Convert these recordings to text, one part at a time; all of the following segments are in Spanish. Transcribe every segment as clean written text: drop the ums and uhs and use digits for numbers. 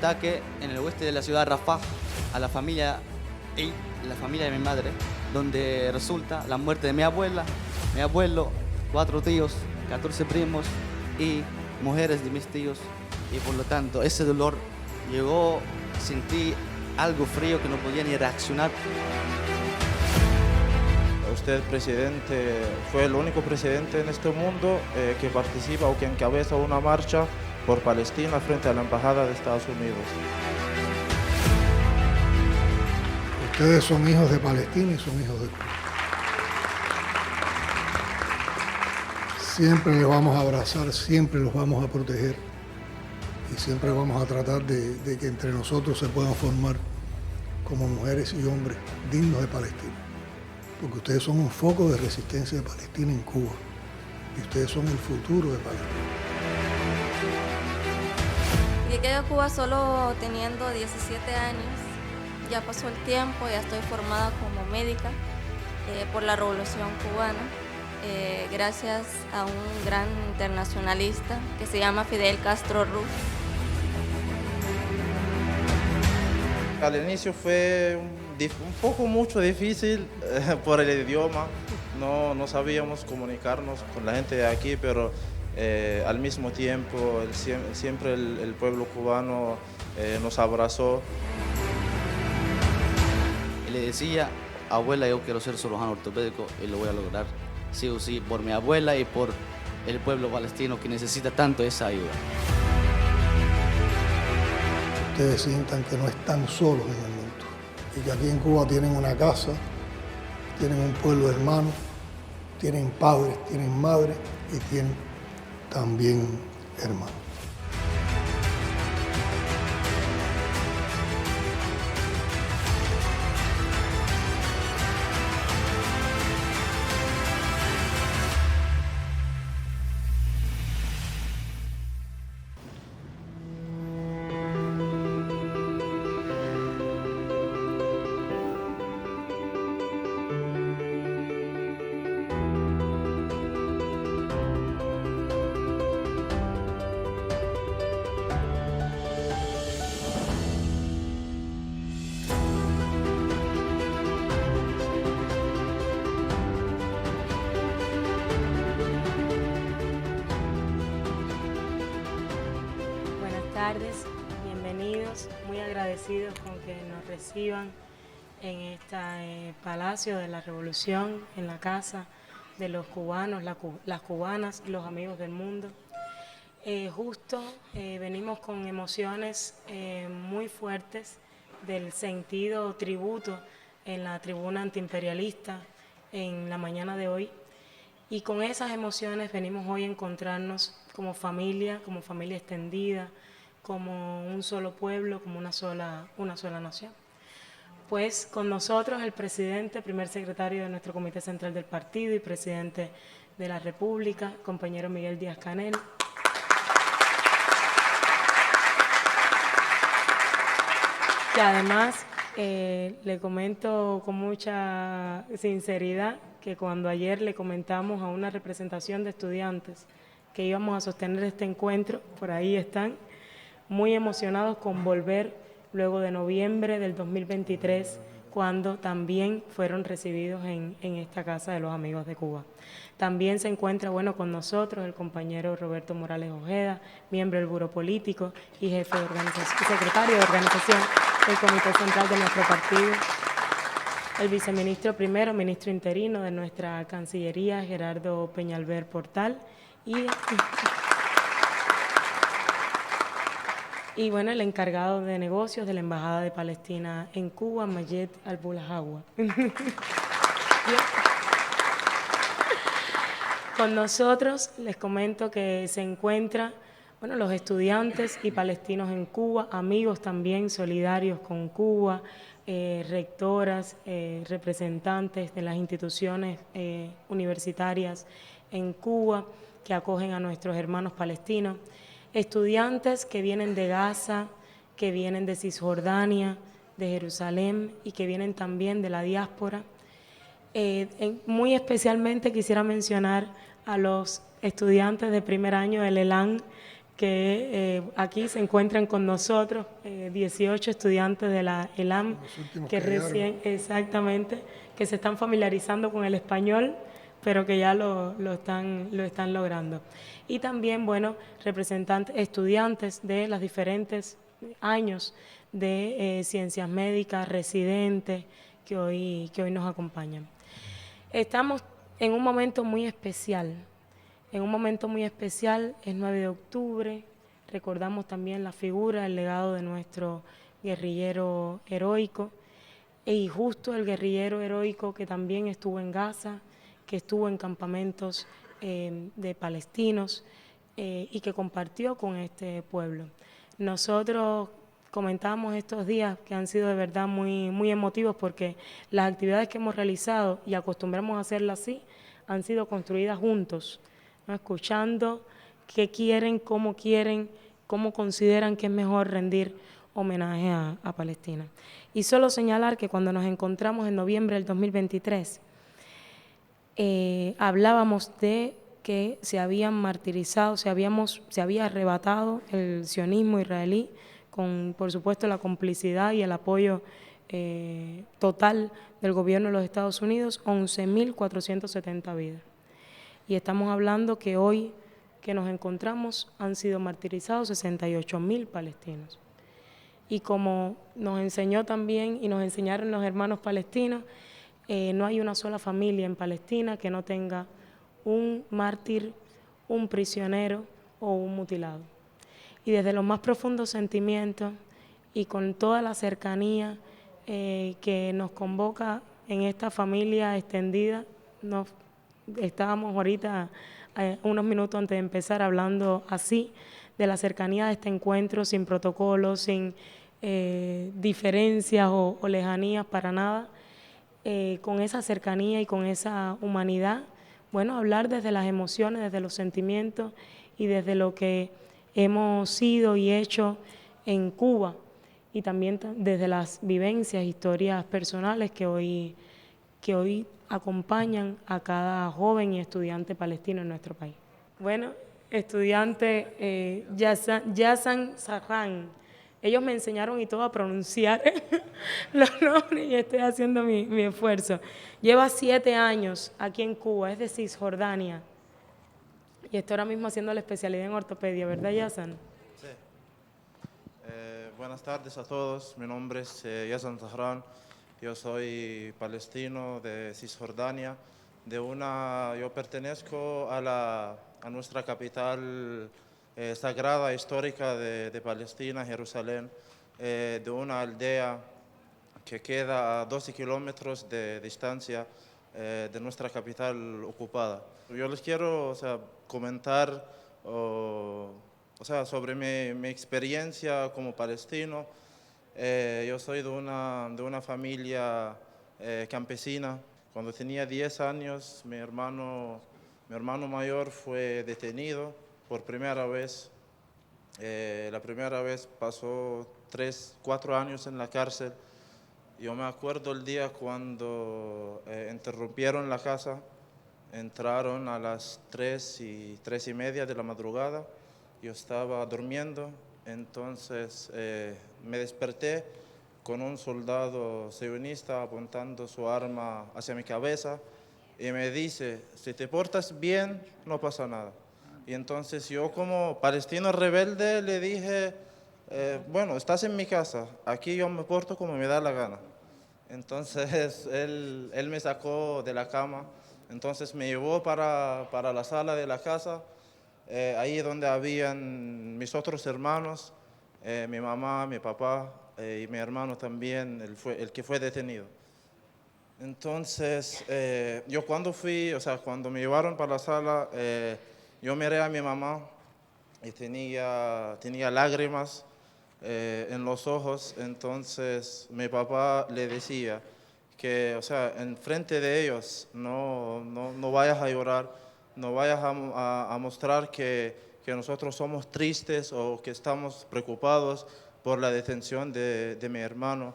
ataque en el oeste de la ciudad de Rafah a la familia y la familia de mi madre, donde resulta la muerte de mi abuela, mi abuelo, 4 tíos, 14 primos y mujeres de mis tíos. Y por lo tanto, ese dolor llegó, sentí algo frío que no podía ni reaccionar. Usted, presidente, fue el único presidente en este mundo que participa o que encabeza una marcha por Palestina frente a la Embajada de Estados Unidos. Ustedes son hijos de Palestina y son hijos de Cuba. Siempre les vamos a abrazar, siempre los vamos a proteger y siempre vamos a tratar de que entre nosotros se puedan formar como mujeres y hombres dignos de Palestina. Porque ustedes son un foco de resistencia de Palestina en Cuba y ustedes son el futuro de Palestina. Llegué a Cuba solo teniendo 17 años, ya pasó el tiempo, ya estoy formada como médica por la Revolución Cubana, gracias a un gran internacionalista que se llama Fidel Castro Ruz. Al inicio fue mucho difícil por el idioma, no sabíamos comunicarnos con la gente de aquí, pero al mismo tiempo siempre el pueblo cubano nos abrazó. Y le decía, abuela, yo quiero ser cirujano ortopédico y lo voy a lograr, sí o sí, por mi abuela y por el pueblo palestino que necesita tanto esa ayuda. Ustedes sientan que no están solos en el mundo y que aquí en Cuba tienen una casa, tienen un pueblo hermano, tienen padres, tienen madres y tienen también hermanos. Buenas tardes, bienvenidos, muy agradecidos con que nos reciban en este Palacio de la Revolución, en la casa de los cubanos, las cubanas y los amigos del mundo. Venimos con emociones muy fuertes del sentido tributo en la tribuna antiimperialista en la mañana de hoy. Y con esas emociones venimos hoy a encontrarnos como familia extendida, como un solo pueblo, como una sola nación. Pues con nosotros el presidente, primer secretario de nuestro Comité Central del Partido y presidente de la República, compañero Miguel Díaz-Canel. Que además le comento con mucha sinceridad que cuando ayer le comentamos a una representación de estudiantes que íbamos a sostener este encuentro, por ahí están, muy emocionados con volver luego de noviembre del 2023, cuando también fueron recibidos en esta Casa de los Amigos de Cuba. También se encuentra con nosotros el compañero Roberto Morales Ojeda, miembro del Buró Político y jefe de organización, secretario de organización del Comité Central de nuestro partido. El viceministro primero, ministro interino de nuestra Cancillería, Gerardo Peñalver Portal, y el encargado de negocios de la Embajada de Palestina en Cuba, Mayet Al-Bulahawa. Con nosotros les comento que se encuentran los estudiantes y palestinos en Cuba, amigos también solidarios con Cuba, rectoras, representantes de las instituciones universitarias en Cuba que acogen a nuestros hermanos palestinos, estudiantes que vienen de Gaza, que vienen de Cisjordania, de Jerusalén y que vienen también de la diáspora. Muy especialmente quisiera mencionar a los estudiantes de primer año del ELAN que aquí se encuentran con nosotros 18 estudiantes de la ELAM que recién, exactamente, que se están familiarizando con el español, pero que ya lo están logrando. Y también, bueno, representantes, estudiantes de los diferentes años de ciencias médicas, residentes, que hoy nos acompañan. Estamos en un momento muy especial. En un momento muy especial, es 9 de octubre, recordamos también la figura, el legado de nuestro guerrillero heroico, y justo el guerrillero heroico que también estuvo en Gaza, que estuvo en campamentos de palestinos y que compartió con este pueblo. Nosotros comentábamos estos días que han sido de verdad muy, muy emotivos porque las actividades que hemos realizado, y acostumbramos a hacerlas así, han sido construidas juntos, ¿no? Escuchando qué quieren, cómo consideran que es mejor rendir homenaje a Palestina. Y solo señalar que cuando nos encontramos en noviembre del 2023, hablábamos de que se habían martirizado, se había arrebatado el sionismo israelí con, por supuesto, la complicidad y el apoyo total del gobierno de los Estados Unidos, 11.470 vidas. Y estamos hablando que hoy que nos encontramos han sido martirizados 68.000 palestinos. Y como nos enseñó también y nos enseñaron los hermanos palestinos, no hay una sola familia en Palestina que no tenga un mártir, un prisionero o un mutilado. Y desde los más profundos sentimientos y con toda la cercanía que nos convoca en esta familia extendida, estábamos ahorita, unos minutos antes de empezar, hablando así de la cercanía de este encuentro, sin protocolos, sin diferencias o lejanías para nada, con esa cercanía y con esa humanidad. Bueno, hablar desde las emociones, desde los sentimientos y desde lo que hemos sido y hecho en Cuba, y también desde las vivencias, historias personales que hoy acompañan a cada joven y estudiante palestino en nuestro país. Bueno, estudiante Yassan Sarhan, ellos me enseñaron y todo a pronunciar los nombres y estoy haciendo mi esfuerzo. Lleva 7 años aquí en Cuba, es de Cisjordania, y está ahora mismo haciendo la especialidad en ortopedia, ¿verdad, Yassan? Sí. Buenas tardes a todos, mi nombre es Yassan Sarhan. Yo soy palestino de Cisjordania, yo pertenezco a nuestra capital sagrada, histórica de Palestina, Jerusalén, de una aldea que queda a 12 kilómetros de distancia de nuestra capital ocupada. Yo les quiero comentar sobre mi experiencia como palestino. Yo soy de una familia campesina. Cuando tenía 10 años, mi hermano mayor fue detenido por primera vez. La primera vez pasó 4 años en la cárcel. Yo me acuerdo el día cuando interrumpieron la casa, entraron a las 3:30 de la madrugada. Yo estaba durmiendo. Entonces me desperté con un soldado sionista apuntando su arma hacia mi cabeza y me dice, si te portas bien, no pasa nada. Y entonces yo como palestino rebelde le dije, bueno, estás en mi casa, aquí yo me porto como me da la gana. Entonces él me sacó de la cama, entonces me llevó para la sala de la casa. Ahí donde habían mis otros hermanos, mi mamá, mi papá y mi hermano también, el que fue detenido. Entonces, yo cuando me llevaron para la sala, yo miré a mi mamá y tenía lágrimas en los ojos. Entonces, mi papá le decía que, en frente de ellos no vayas a llorar. No vayas a mostrar que nosotros somos tristes o que estamos preocupados por la detención de mi hermano.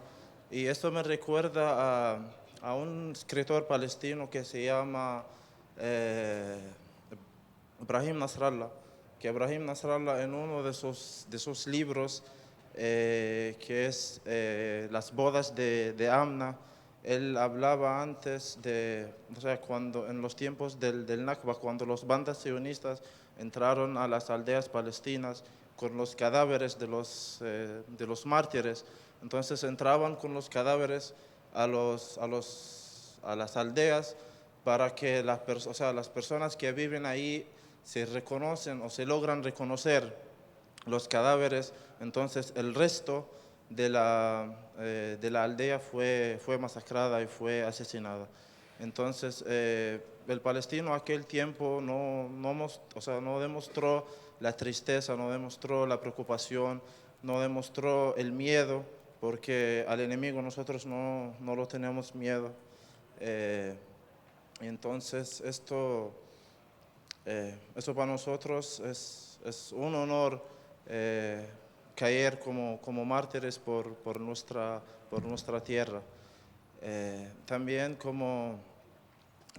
Y esto me recuerda a un escritor palestino que se llama Ibrahim Nasrallah. que Ebrahim Nasrallah en uno de sus libros, que es Las bodas de Amna, él hablaba antes de, o sea, cuando en los tiempos del Nakba, cuando los bandas sionistas entraron a las aldeas palestinas con los cadáveres de los mártires, entonces entraban con los cadáveres a las aldeas para que las personas que viven ahí se reconocen o se logran reconocer los cadáveres. Entonces el resto de la aldea fue masacrada y fue asesinada. Entonces el palestino aquel tiempo no demostró la tristeza, no demostró la preocupación, no demostró el miedo, porque al enemigo nosotros no lo tenemos miedo. Entonces eso para nosotros es un honor caer como mártires por nuestra tierra. También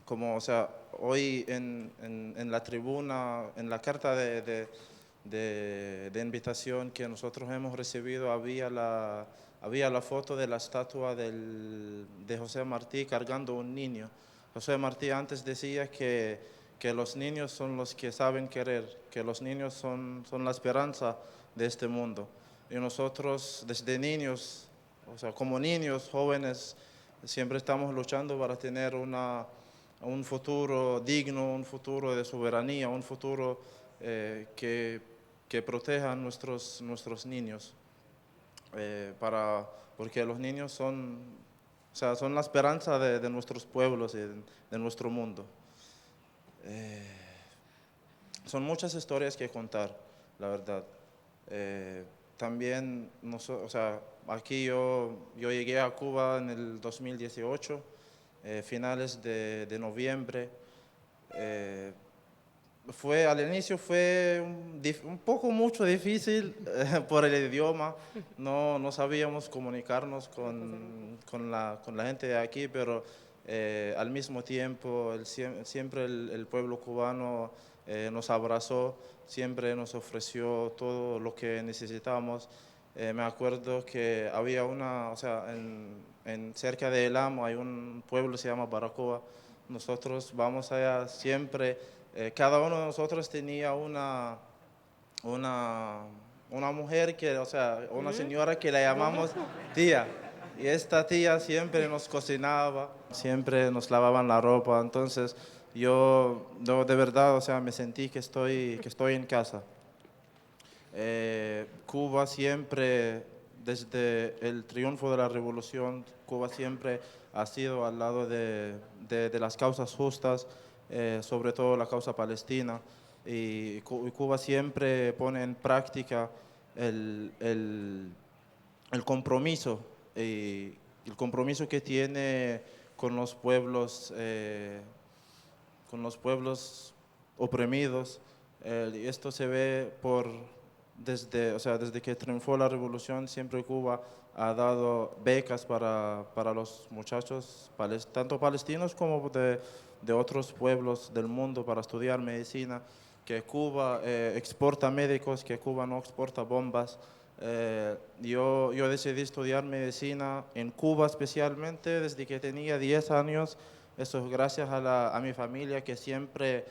o sea, hoy en la tribuna, en la carta de invitación que nosotros hemos recibido, había la foto de la estatua de José Martí cargando un niño. José Martí antes decía que los niños son los que saben querer, que los niños son la esperanza de este mundo. Y nosotros desde niños, o sea, como niños, jóvenes, siempre estamos luchando para tener un futuro digno, un futuro de soberanía, un futuro que proteja a nuestros niños. Porque los niños son la esperanza de nuestros pueblos y de nuestro mundo. Son muchas historias que contar, la verdad. También, aquí yo llegué a Cuba en el 2018, finales de noviembre. Al inicio fue un poco mucho difícil por el idioma, no sabíamos comunicarnos con la gente de aquí, pero al mismo tiempo siempre el pueblo cubano nos abrazó, siempre nos ofreció todo lo que necesitábamos. Me acuerdo que había cerca de El Amo hay un pueblo que se llama Baracoa. Nosotros vamos allá siempre. Cada uno de nosotros tenía una mujer una señora que la llamamos tía. Y esta tía siempre nos cocinaba, siempre nos lavaban la ropa. Entonces yo de verdad, me sentí que estoy en casa. Cuba siempre, desde el triunfo de la revolución, Cuba siempre ha sido al lado de las causas justas, sobre todo la causa palestina, y Cuba siempre pone en práctica el compromiso, y el compromiso que tiene con los pueblos oprimidos. Y esto se ve desde que triunfó la revolución, siempre Cuba ha dado becas para los muchachos, tanto palestinos como de otros pueblos del mundo, para estudiar medicina, que Cuba exporta médicos, que Cuba no exporta bombas. Yo decidí estudiar medicina en Cuba especialmente desde que tenía 10 años. Eso es gracias a mi familia, que siempre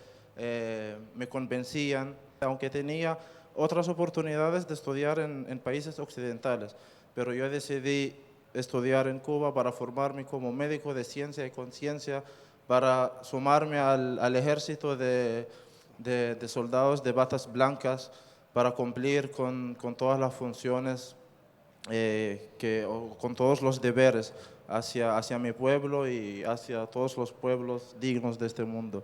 me convencían, aunque tenía otras oportunidades de estudiar en países occidentales. Pero yo decidí estudiar en Cuba para formarme como médico de ciencia y conciencia, para sumarme al ejército de soldados de batas blancas, para cumplir con todas las funciones, con todos los deberes hacia mi pueblo y hacia todos los pueblos dignos de este mundo.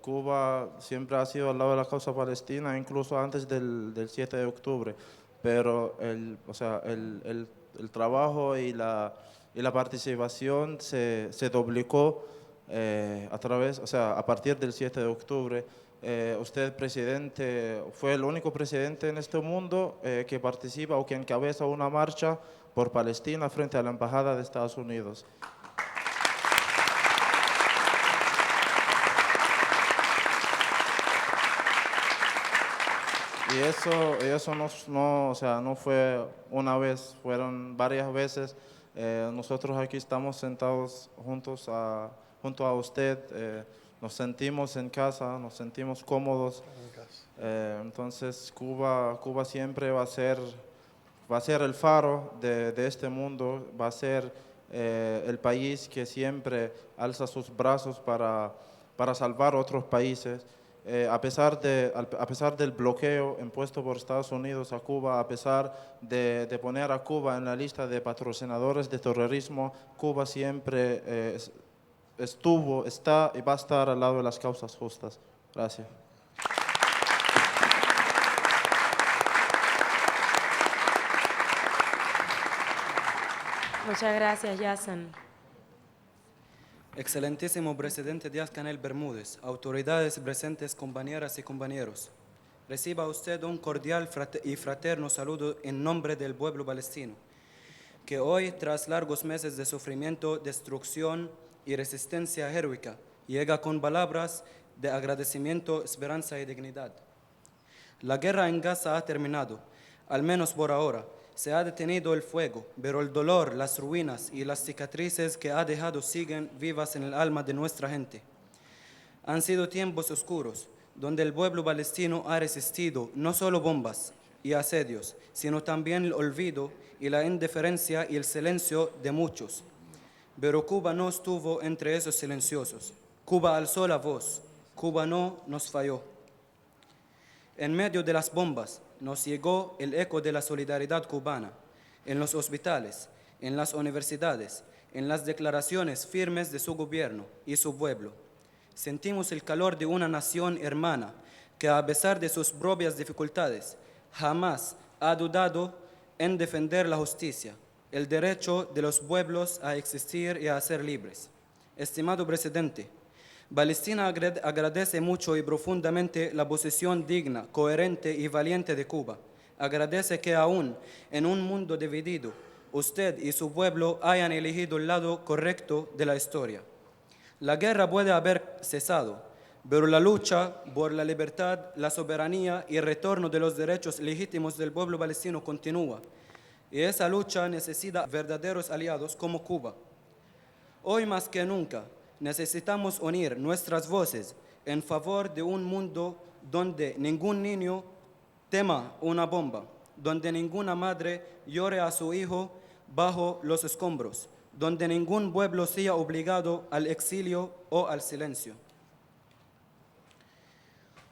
Cuba siempre ha sido al lado de la causa palestina, incluso antes del 7 de octubre, pero el trabajo y la participación se duplicó a partir del 7 de octubre. Usted, presidente, fue el único presidente en este mundo que participa o que encabeza una marcha por Palestina frente a la Embajada de Estados Unidos. y eso no, o sea, no fue una vez, fueron varias veces. Nosotros aquí estamos sentados junto a usted, nos sentimos en casa, nos sentimos cómodos. Entonces Cuba siempre va a ser el faro de este mundo, va a ser el país que siempre alza sus brazos para salvar otros países. A pesar del bloqueo impuesto por Estados Unidos a Cuba, a pesar de poner a Cuba en la lista de patrocinadores de terrorismo, Cuba siempre estuvo, está y va a estar al lado de las causas justas. Gracias. Muchas gracias, Yassan. Excelentísimo presidente Díaz-Canel Bermúdez, autoridades presentes, compañeras y compañeros, reciba usted un cordial y fraterno saludo en nombre del pueblo palestino, que hoy, tras largos meses de sufrimiento, destrucción y resistencia heroica, llega con palabras de agradecimiento, esperanza y dignidad. La guerra en Gaza ha terminado, al menos por ahora. Se ha detenido el fuego, pero el dolor, las ruinas y las cicatrices que ha dejado siguen vivas en el alma de nuestra gente. Han sido tiempos oscuros, donde el pueblo palestino ha resistido no solo bombas y asedios, sino también el olvido y la indiferencia y el silencio de muchos. Pero Cuba no estuvo entre esos silenciosos. Cuba alzó la voz. Cuba no nos falló. En medio de las bombas nos llegó el eco de la solidaridad cubana, en los hospitales, en las universidades, en las declaraciones firmes de su gobierno y su pueblo. Sentimos el calor de una nación hermana que, a pesar de sus propias dificultades, jamás ha dudado en defender la justicia, el derecho de los pueblos a existir y a ser libres. Estimado presidente, Palestina agradece mucho y profundamente la posición digna, coherente y valiente de Cuba. Agradece que aún en un mundo dividido, usted y su pueblo hayan elegido el lado correcto de la historia. La guerra puede haber cesado, pero la lucha por la libertad, la soberanía y el retorno de los derechos legítimos del pueblo palestino continúa. Y esa lucha necesita verdaderos aliados como Cuba. Hoy más que nunca, necesitamos unir nuestras voces en favor de un mundo donde ningún niño tema una bomba, donde ninguna madre llore a su hijo bajo los escombros, donde ningún pueblo sea obligado al exilio o al silencio.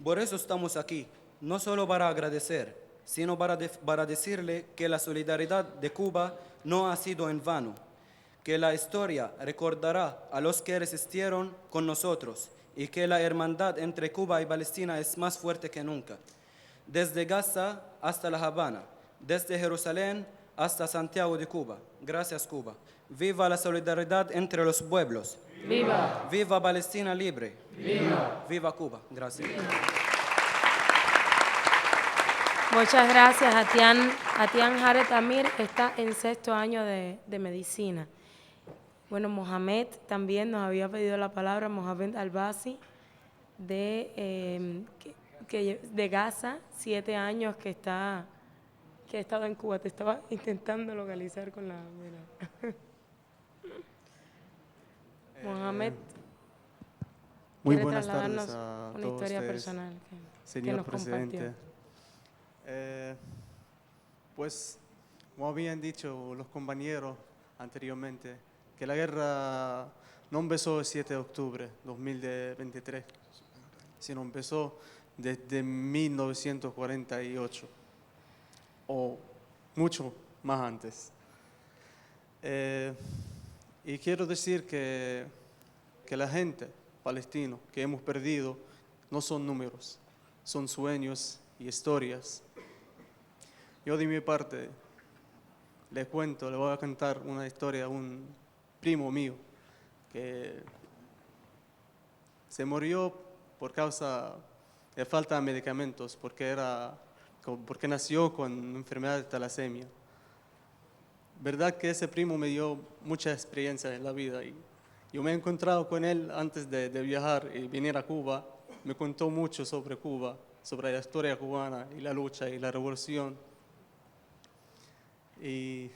Por eso estamos aquí, no solo para agradecer, sino para decirle que la solidaridad de Cuba no ha sido en vano, que la historia recordará a los que resistieron con nosotros y que la hermandad entre Cuba y Palestina es más fuerte que nunca. Desde Gaza hasta La Habana, desde Jerusalén hasta Santiago de Cuba. Gracias, Cuba. Viva la solidaridad entre los pueblos. ¡Viva! Viva Palestina libre. ¡Viva! Viva Cuba. Gracias. Muchas gracias. Atián Jaret Amir está en 6º año de medicina. Bueno, Mohamed también nos había pedido la palabra, Mohamed Albasi, de Gaza, 7 años que ha estado en Cuba. Te estaba intentando localizar con la... Mohamed, muy ¿quiere buenas trasladarnos tardes a una todos historia ustedes, personal que señor nos presidente. compartió? Pues, como habían dicho los compañeros anteriormente, que la guerra no empezó el 7 de octubre de 2023, sino empezó desde 1948 o mucho más antes. Y quiero decir que la gente palestina que hemos perdido no son números, son sueños y historias. Yo de mi parte le voy a contar una historia de un primo mío que se murió por causa de falta de medicamentos, porque nació con enfermedad de talasemia. Verdad que ese primo me dio mucha experiencia en la vida y yo me he encontrado con él antes de viajar y venir a Cuba. Me contó mucho sobre Cuba sobre la historia cubana y la lucha y la revolución. Y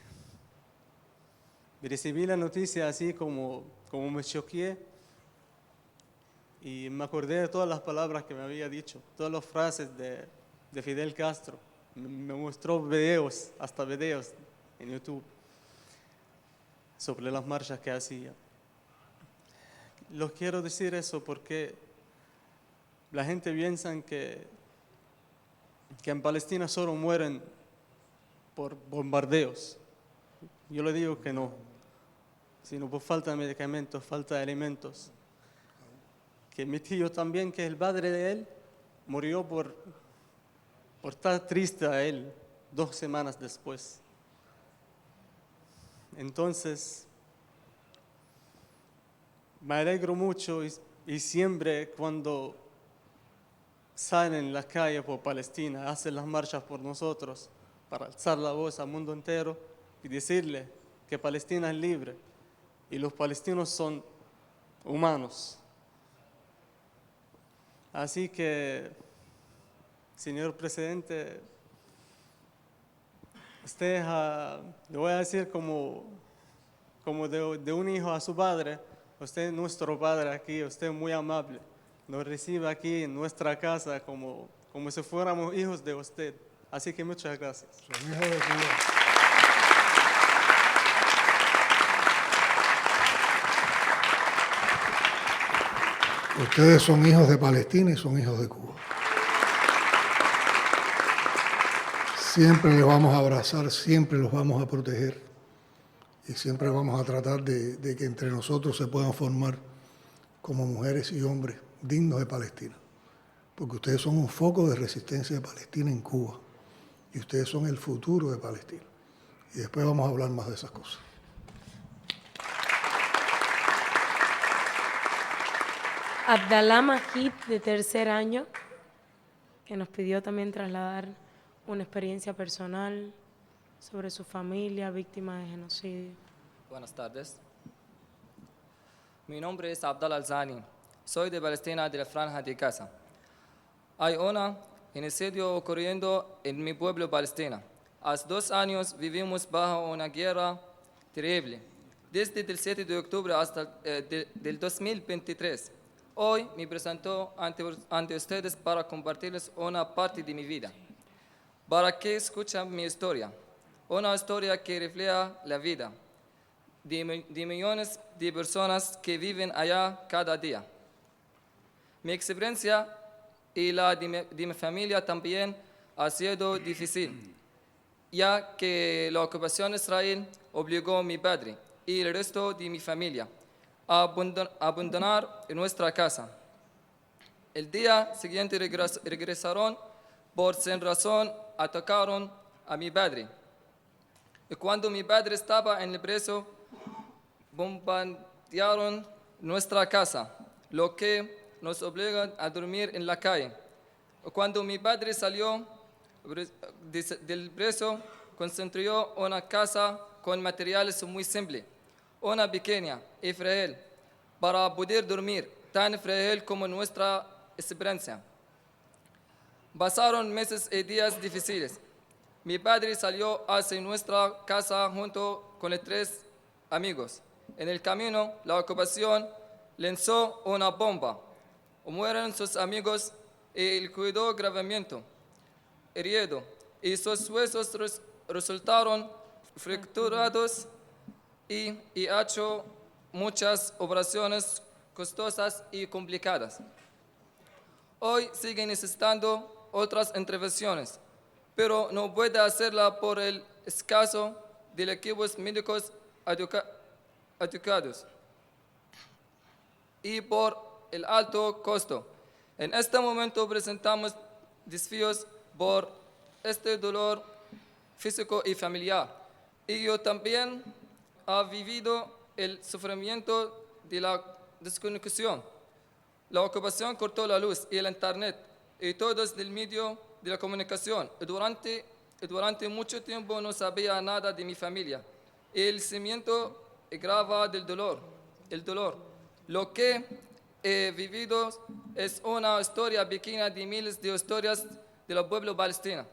recibí la noticia así como me choqué y me acordé de todas las palabras que me había dicho, todas las frases de Fidel Castro. Me mostró videos, hasta videos en YouTube sobre las marchas que hacía. Los quiero decir eso porque la gente piensa que en Palestina solo mueren por bombardeos. Yo le digo que no, sino por falta de medicamentos, falta de alimentos. Que mi tío también, que es el padre de él, murió por estar triste a él 2 semanas después. Entonces, me alegro mucho y siempre cuando salen en la calle por Palestina, hacen las marchas por nosotros, para alzar la voz al mundo entero y decirle que Palestina es libre y los palestinos son humanos. Así que, señor presidente, usted, le voy a decir como de un hijo a su padre, usted es nuestro padre aquí, usted es muy amable, nos recibe aquí en nuestra casa como si fuéramos hijos de usted. Así que muchas gracias. Son hijos de Cuba. Ustedes son hijos de Palestina y son hijos de Cuba. Siempre les vamos a abrazar, siempre los vamos a proteger y siempre vamos a tratar de que entre nosotros se puedan formar como mujeres y hombres dignos de Palestina. Porque ustedes son un foco de resistencia de Palestina en Cuba y ustedes son el futuro de Palestina. Y después vamos a hablar más de esas cosas. Abdalá Majid, de 3er año, que nos pidió también trasladar una experiencia personal sobre su familia víctima de genocidio. Buenas tardes. Mi nombre es Abdallah Al-Zani. Soy de Palestina, de la Franja de Gaza. Hay un genocidio ocurriendo en mi pueblo Palestina. Hace 2 años vivimos bajo una guerra terrible, desde el 7 de octubre hasta del 2023. Hoy me presento ante ustedes para compartirles una parte de mi vida, para que escuchen mi historia, una historia que refleja la vida de millones de personas que viven allá cada día. Mi experiencia y la de mi familia también ha sido difícil, ya que la ocupación de Israel obligó a mi padre y el resto de mi familia a abandonar nuestra casa. El día siguiente regresaron por sin razón, atacaron a mi padre. Y cuando mi padre estaba en el preso, bombardearon nuestra casa, lo que nos obliga a dormir en la calle. Cuando mi padre salió del preso, construyó una casa con materiales muy simples, una pequeña y frágil, para poder dormir, tan frágil como nuestra experiencia. Pasaron meses y días difíciles. Mi padre salió hacia nuestra casa junto con 3 amigos. En el camino, la ocupación lanzó una bomba. Murieron sus amigos y él quedó gravemente herido y sus huesos resultaron fracturados y ha hecho muchas operaciones costosas y complicadas. Hoy sigue necesitando otras intervenciones, pero no puede hacerla por el escaso de equipos médicos adecuados y por el alto costo. En este momento presentamos desafíos por este dolor físico y familiar. Y yo también he vivido el sufrimiento de la desconexión. La ocupación cortó la luz y el internet y todos del medio de la comunicación. Durante mucho tiempo no sabía nada de mi familia. El sentimiento grave del dolor, lo que he vivido es una historia pequeña de miles de historias del pueblo palestino.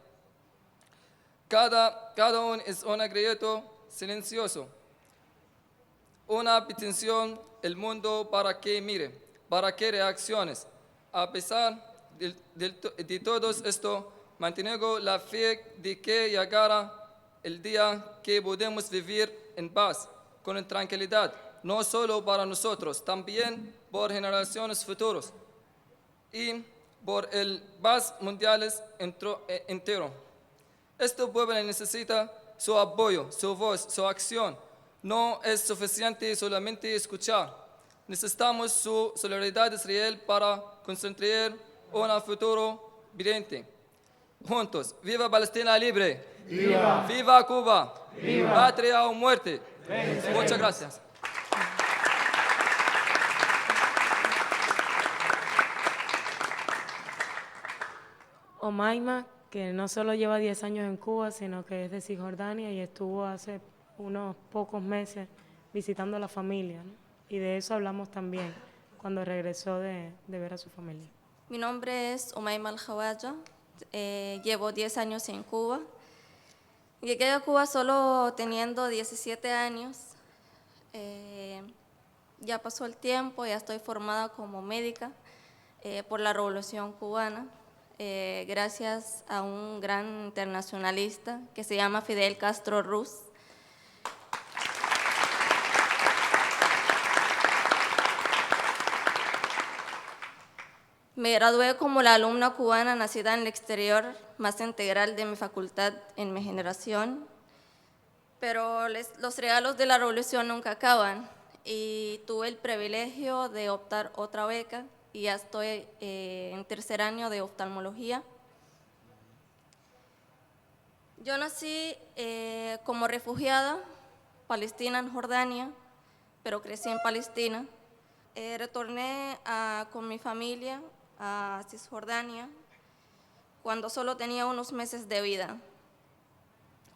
Cada uno es un grito silencioso, una petición al mundo para que mire, para que reacciones. A pesar de todo esto, mantengo la fe de que llegará el día que podemos vivir en paz, con tranquilidad, no solo para nosotros, también por generaciones futuras y por el paz mundial entero. Este pueblo necesita su apoyo, su voz, su acción. No es suficiente solamente escuchar. Necesitamos su solidaridad israel para construir un futuro brillante. Juntos, ¡viva Palestina libre! ¡Viva! ¡Viva Cuba! ¡Viva! ¡Patria o muerte! Muchas gracias. Omaima, que no solo lleva 10 años en Cuba, sino que es de Cisjordania y estuvo hace unos pocos meses visitando a la familia, ¿no? Y de eso hablamos también cuando regresó de ver a su familia. Mi nombre es Omaima Al-Hawaya, llevo 10 años en Cuba. Llegué a Cuba solo teniendo 17 años. Ya pasó el tiempo, ya estoy formada como médica por la Revolución Cubana, gracias a un gran internacionalista que se llama Fidel Castro Ruz. Me gradué como la alumna cubana nacida en el exterior más integral de mi facultad en mi generación, pero los regalos de la revolución nunca acaban y tuve el privilegio de optar otra beca y ya estoy en tercer año de oftalmología. Yo nací como refugiada palestina en Jordania, pero crecí en Palestina. Retorné con mi familia a Cisjordania cuando solo tenía unos meses de vida.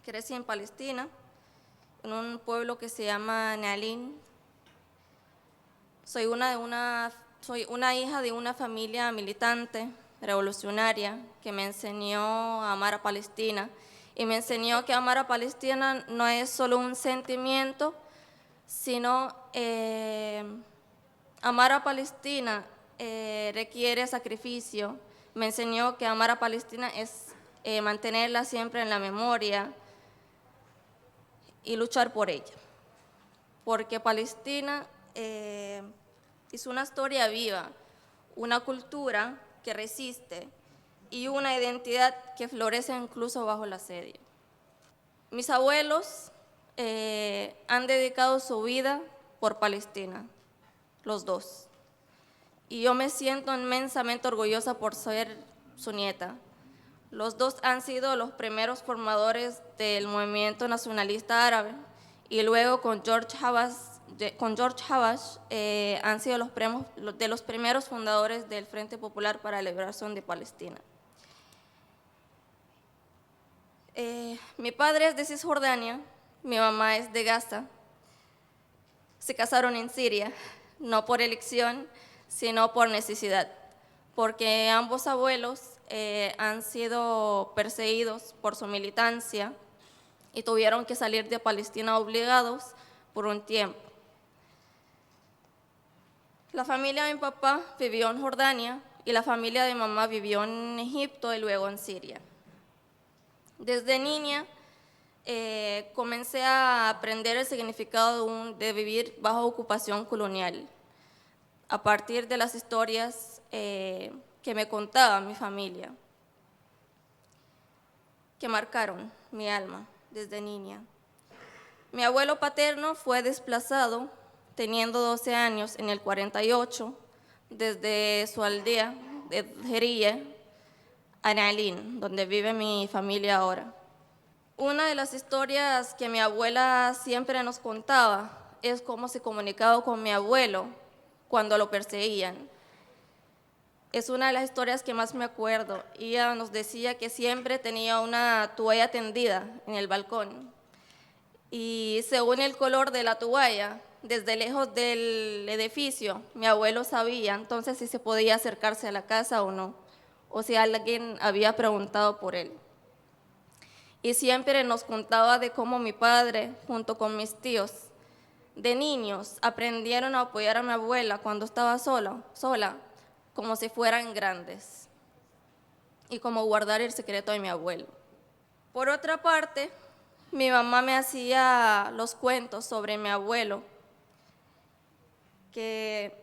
Crecí en Palestina, en un pueblo que se llama Nealín. Soy una hija de una familia militante, revolucionaria, que me enseñó a amar a Palestina y me enseñó que amar a Palestina no es solo un sentimiento, sino amar a Palestina requiere sacrificio. Me enseñó que amar a Palestina es mantenerla siempre en la memoria y luchar por ella. Porque Palestina es una historia viva, una cultura que resiste y una identidad que florece incluso bajo el asedio. Mis abuelos han dedicado su vida por Palestina, los dos. Y yo me siento inmensamente orgullosa por ser su nieta. Los dos han sido los primeros formadores del movimiento nacionalista árabe y luego con George Habash han sido los primeros fundadores del Frente Popular para la Liberación de Palestina. Mi padre es de Cisjordania, mi mamá es de Gaza. Se casaron en Siria, no por elección, sino por necesidad, porque ambos abuelos han sido perseguidos por su militancia y tuvieron que salir de Palestina obligados por un tiempo. La familia de mi papá vivió en Jordania y la familia de mi mamá vivió en Egipto y luego en Siria. Desde niña comencé a aprender el significado de vivir bajo ocupación colonial, a partir de las historias que me contaba mi familia, que marcaron mi alma desde niña. Mi abuelo paterno fue desplazado teniendo 12 años en el 48 desde su aldea de Jerilla a Nealín, donde vive mi familia ahora. Una de las historias que mi abuela siempre nos contaba es cómo se comunicaba con mi abuelo cuando lo perseguían. Es una de las historias que más me acuerdo. Ella nos decía que siempre tenía una toalla tendida en el balcón y según el color de la toalla desde lejos del edificio, mi abuelo sabía entonces si se podía acercarse a la casa o no, o si alguien había preguntado por él. Y siempre nos contaba de cómo mi padre, junto con mis tíos, de niños, aprendieron a apoyar a mi abuela cuando estaba sola, como si fueran grandes, y como guardar el secreto de mi abuelo. Por otra parte, mi mamá me hacía los cuentos sobre mi abuelo, que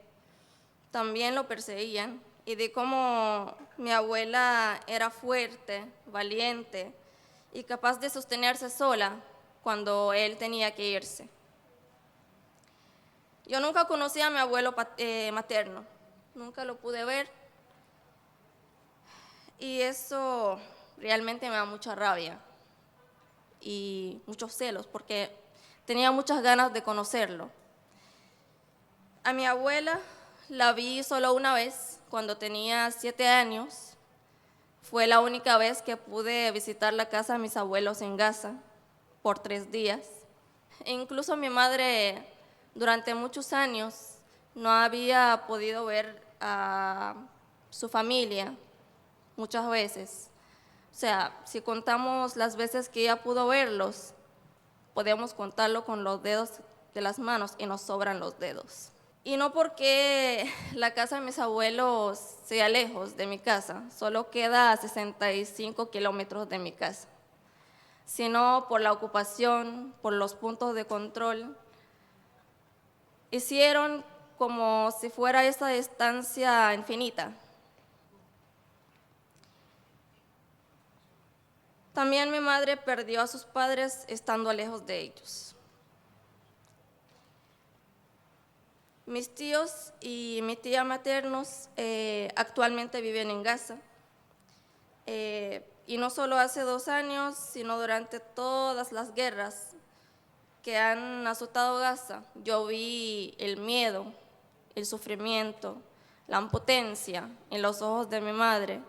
también lo perseguían, y de cómo mi abuela era fuerte, valiente y capaz de sostenerse sola cuando él tenía que irse. Yo nunca conocí a mi abuelo materno, nunca lo pude ver, y eso realmente me da mucha rabia y muchos celos, porque tenía muchas ganas de conocerlo. A mi abuela la vi solo una vez, cuando tenía 7 años. Fue la única vez que pude visitar la casa de mis abuelos en Gaza por 3 días. E incluso mi madre, durante muchos años, no había podido ver a su familia muchas veces. O sea, si contamos las veces que ella pudo verlos, podemos contarlo con los dedos de las manos y nos sobran los dedos. Y no porque la casa de mis abuelos sea lejos de mi casa, solo queda a 65 kilómetros de mi casa, sino por la ocupación, por los puntos de control. Hicieron como si fuera esa distancia infinita. También mi madre perdió a sus padres estando lejos de ellos. Mis tíos y mi tía maternos actualmente viven en Gaza. Y no solo hace 2 años, sino durante todas las guerras que han azotado Gaza, yo vi el miedo, el sufrimiento, la impotencia en los ojos de mi madre,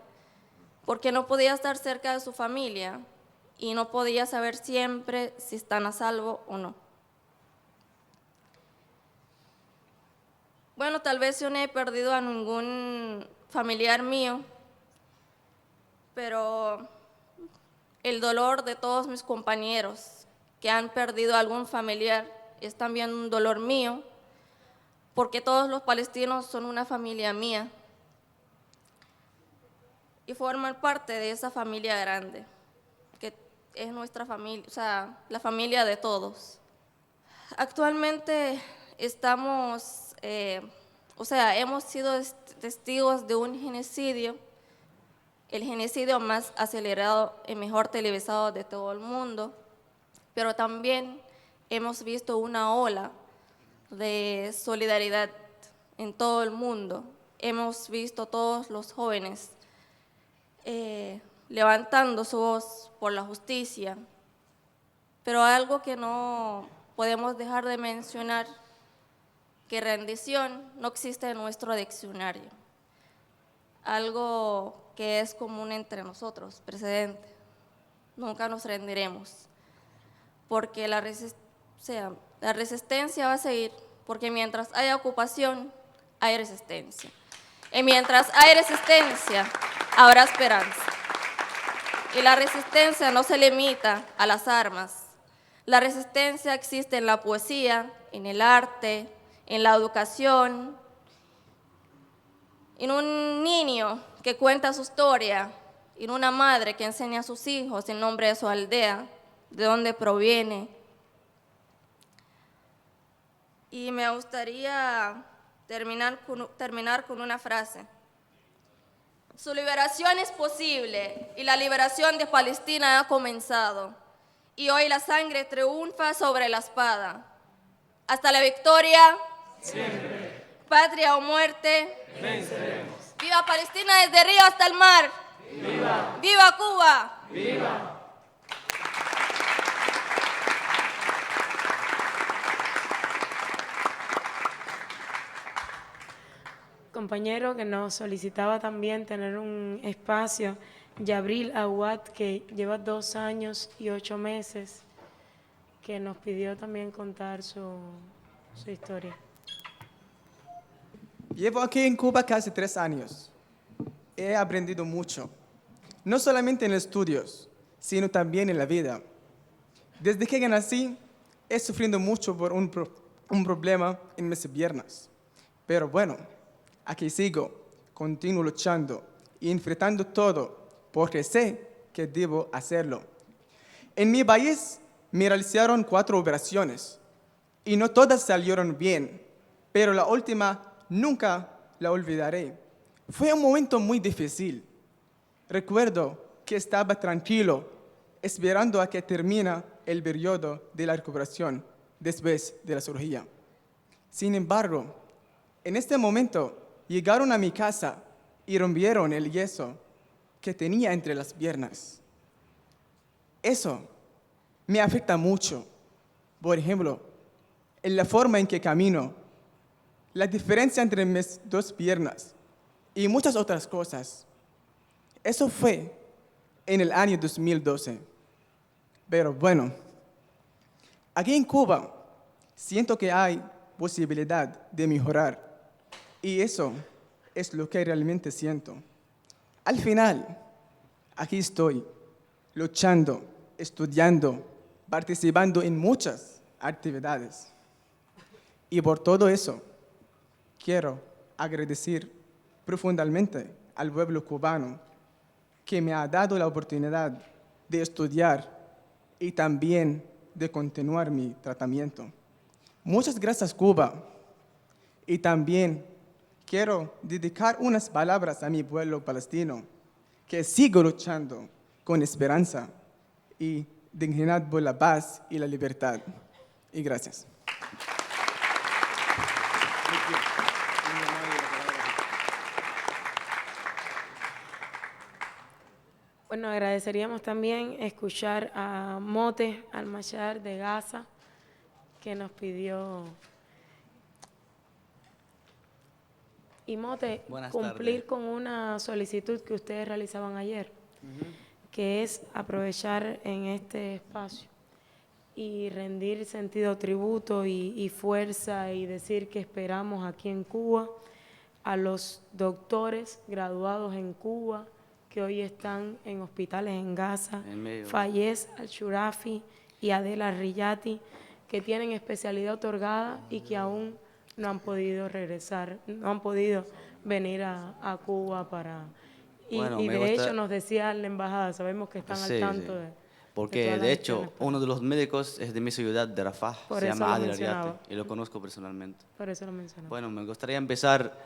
porque no podía estar cerca de su familia y no podía saber siempre si están a salvo o no. Bueno, tal vez yo no he perdido a ningún familiar mío, pero el dolor de todos mis compañeros que han perdido a algún familiar es también un dolor mío, porque todos los palestinos son una familia mía y forman parte de esa familia grande, que es nuestra familia, o sea, la familia de todos. Actualmente estamos, hemos sido testigos de un genocidio, el genocidio más acelerado y mejor televisado de todo el mundo, pero también hemos visto una ola de solidaridad en todo el mundo. Hemos visto todos los jóvenes levantando su voz por la justicia, pero algo que no podemos dejar de mencionar, que rendición no existe en nuestro diccionario, algo que es común entre nosotros, precedente. Nunca nos rendiremos, porque la resistencia va a seguir, porque mientras haya ocupación, hay resistencia. Y mientras hay resistencia, habrá esperanza. Y la resistencia no se limita a las armas. La resistencia existe en la poesía, en el arte, en la educación, en un niño que cuenta su historia, en una madre que enseña a sus hijos el nombre de su aldea, de dónde proviene. Y me gustaría terminar con una frase. Su liberación es posible y la liberación de Palestina ha comenzado. Y hoy la sangre triunfa sobre la espada. Hasta la victoria. Siempre. Patria o muerte. Venceremos. ¡Viva Palestina desde el río hasta el mar! ¡Viva! ¡Viva Cuba! ¡Viva! Compañero que nos solicitaba también tener un espacio, Yabril Awad, que lleva 2 años y 8 meses, que nos pidió también contar su su historia. Llevo aquí en Cuba casi 3 años. He aprendido mucho, no solamente en estudios, sino también en la vida. Desde que nací, he sufrido mucho por un problema en mis piernas. Pero bueno, aquí sigo, continúo luchando y enfrentando todo, porque sé que debo hacerlo. En mi país me realizaron 4 operaciones y no todas salieron bien, pero la última nunca la olvidaré. Fue un momento muy difícil. Recuerdo que estaba tranquilo, esperando a que termine el periodo de la recuperación después de la cirugía. Sin embargo, en este momento llegaron a mi casa y rompieron el yeso que tenía entre las piernas. Eso me afecta mucho. Por ejemplo, en la forma en que camino, la diferencia entre mis 2 piernas y muchas otras cosas. Eso fue en el año 2012. Pero bueno, aquí en Cuba siento que hay posibilidad de mejorar y eso es lo que realmente siento. Al final, aquí estoy, luchando, estudiando, participando en muchas actividades. Y por todo eso, quiero agradecer profundamente al pueblo cubano que me ha dado la oportunidad de estudiar y también de continuar mi tratamiento. Muchas gracias, Cuba. Y también quiero dedicar unas palabras a mi pueblo palestino, que sigo luchando con esperanza y dignidad por la paz y la libertad. Y gracias. Bueno, agradeceríamos también escuchar a Mote Al-Mashar de Gaza, que nos pidió. Y Mote, Buenas cumplir tardes. con una solicitud que ustedes realizaban ayer, que es aprovechar en este espacio y rendir sentido tributo y fuerza y decir que esperamos aquí en Cuba a los doctores graduados en Cuba que hoy están en hospitales en Gaza, Fayez Al-Shurafi y Adela Riyati, que tienen especialidad otorgada y que aún no han podido regresar, no han podido venir a Cuba para... Bueno, y me de gusta- hecho nos decía la embajada, sabemos que están Sí, al tanto sí. de Porque todas las de hecho, gestiones, uno de los médicos es de mi ciudad, de Rafah, Por se eso llama lo Adel mencionaba. Ariate, y lo conozco personalmente. por eso lo mencionaba. Bueno, me gustaría empezar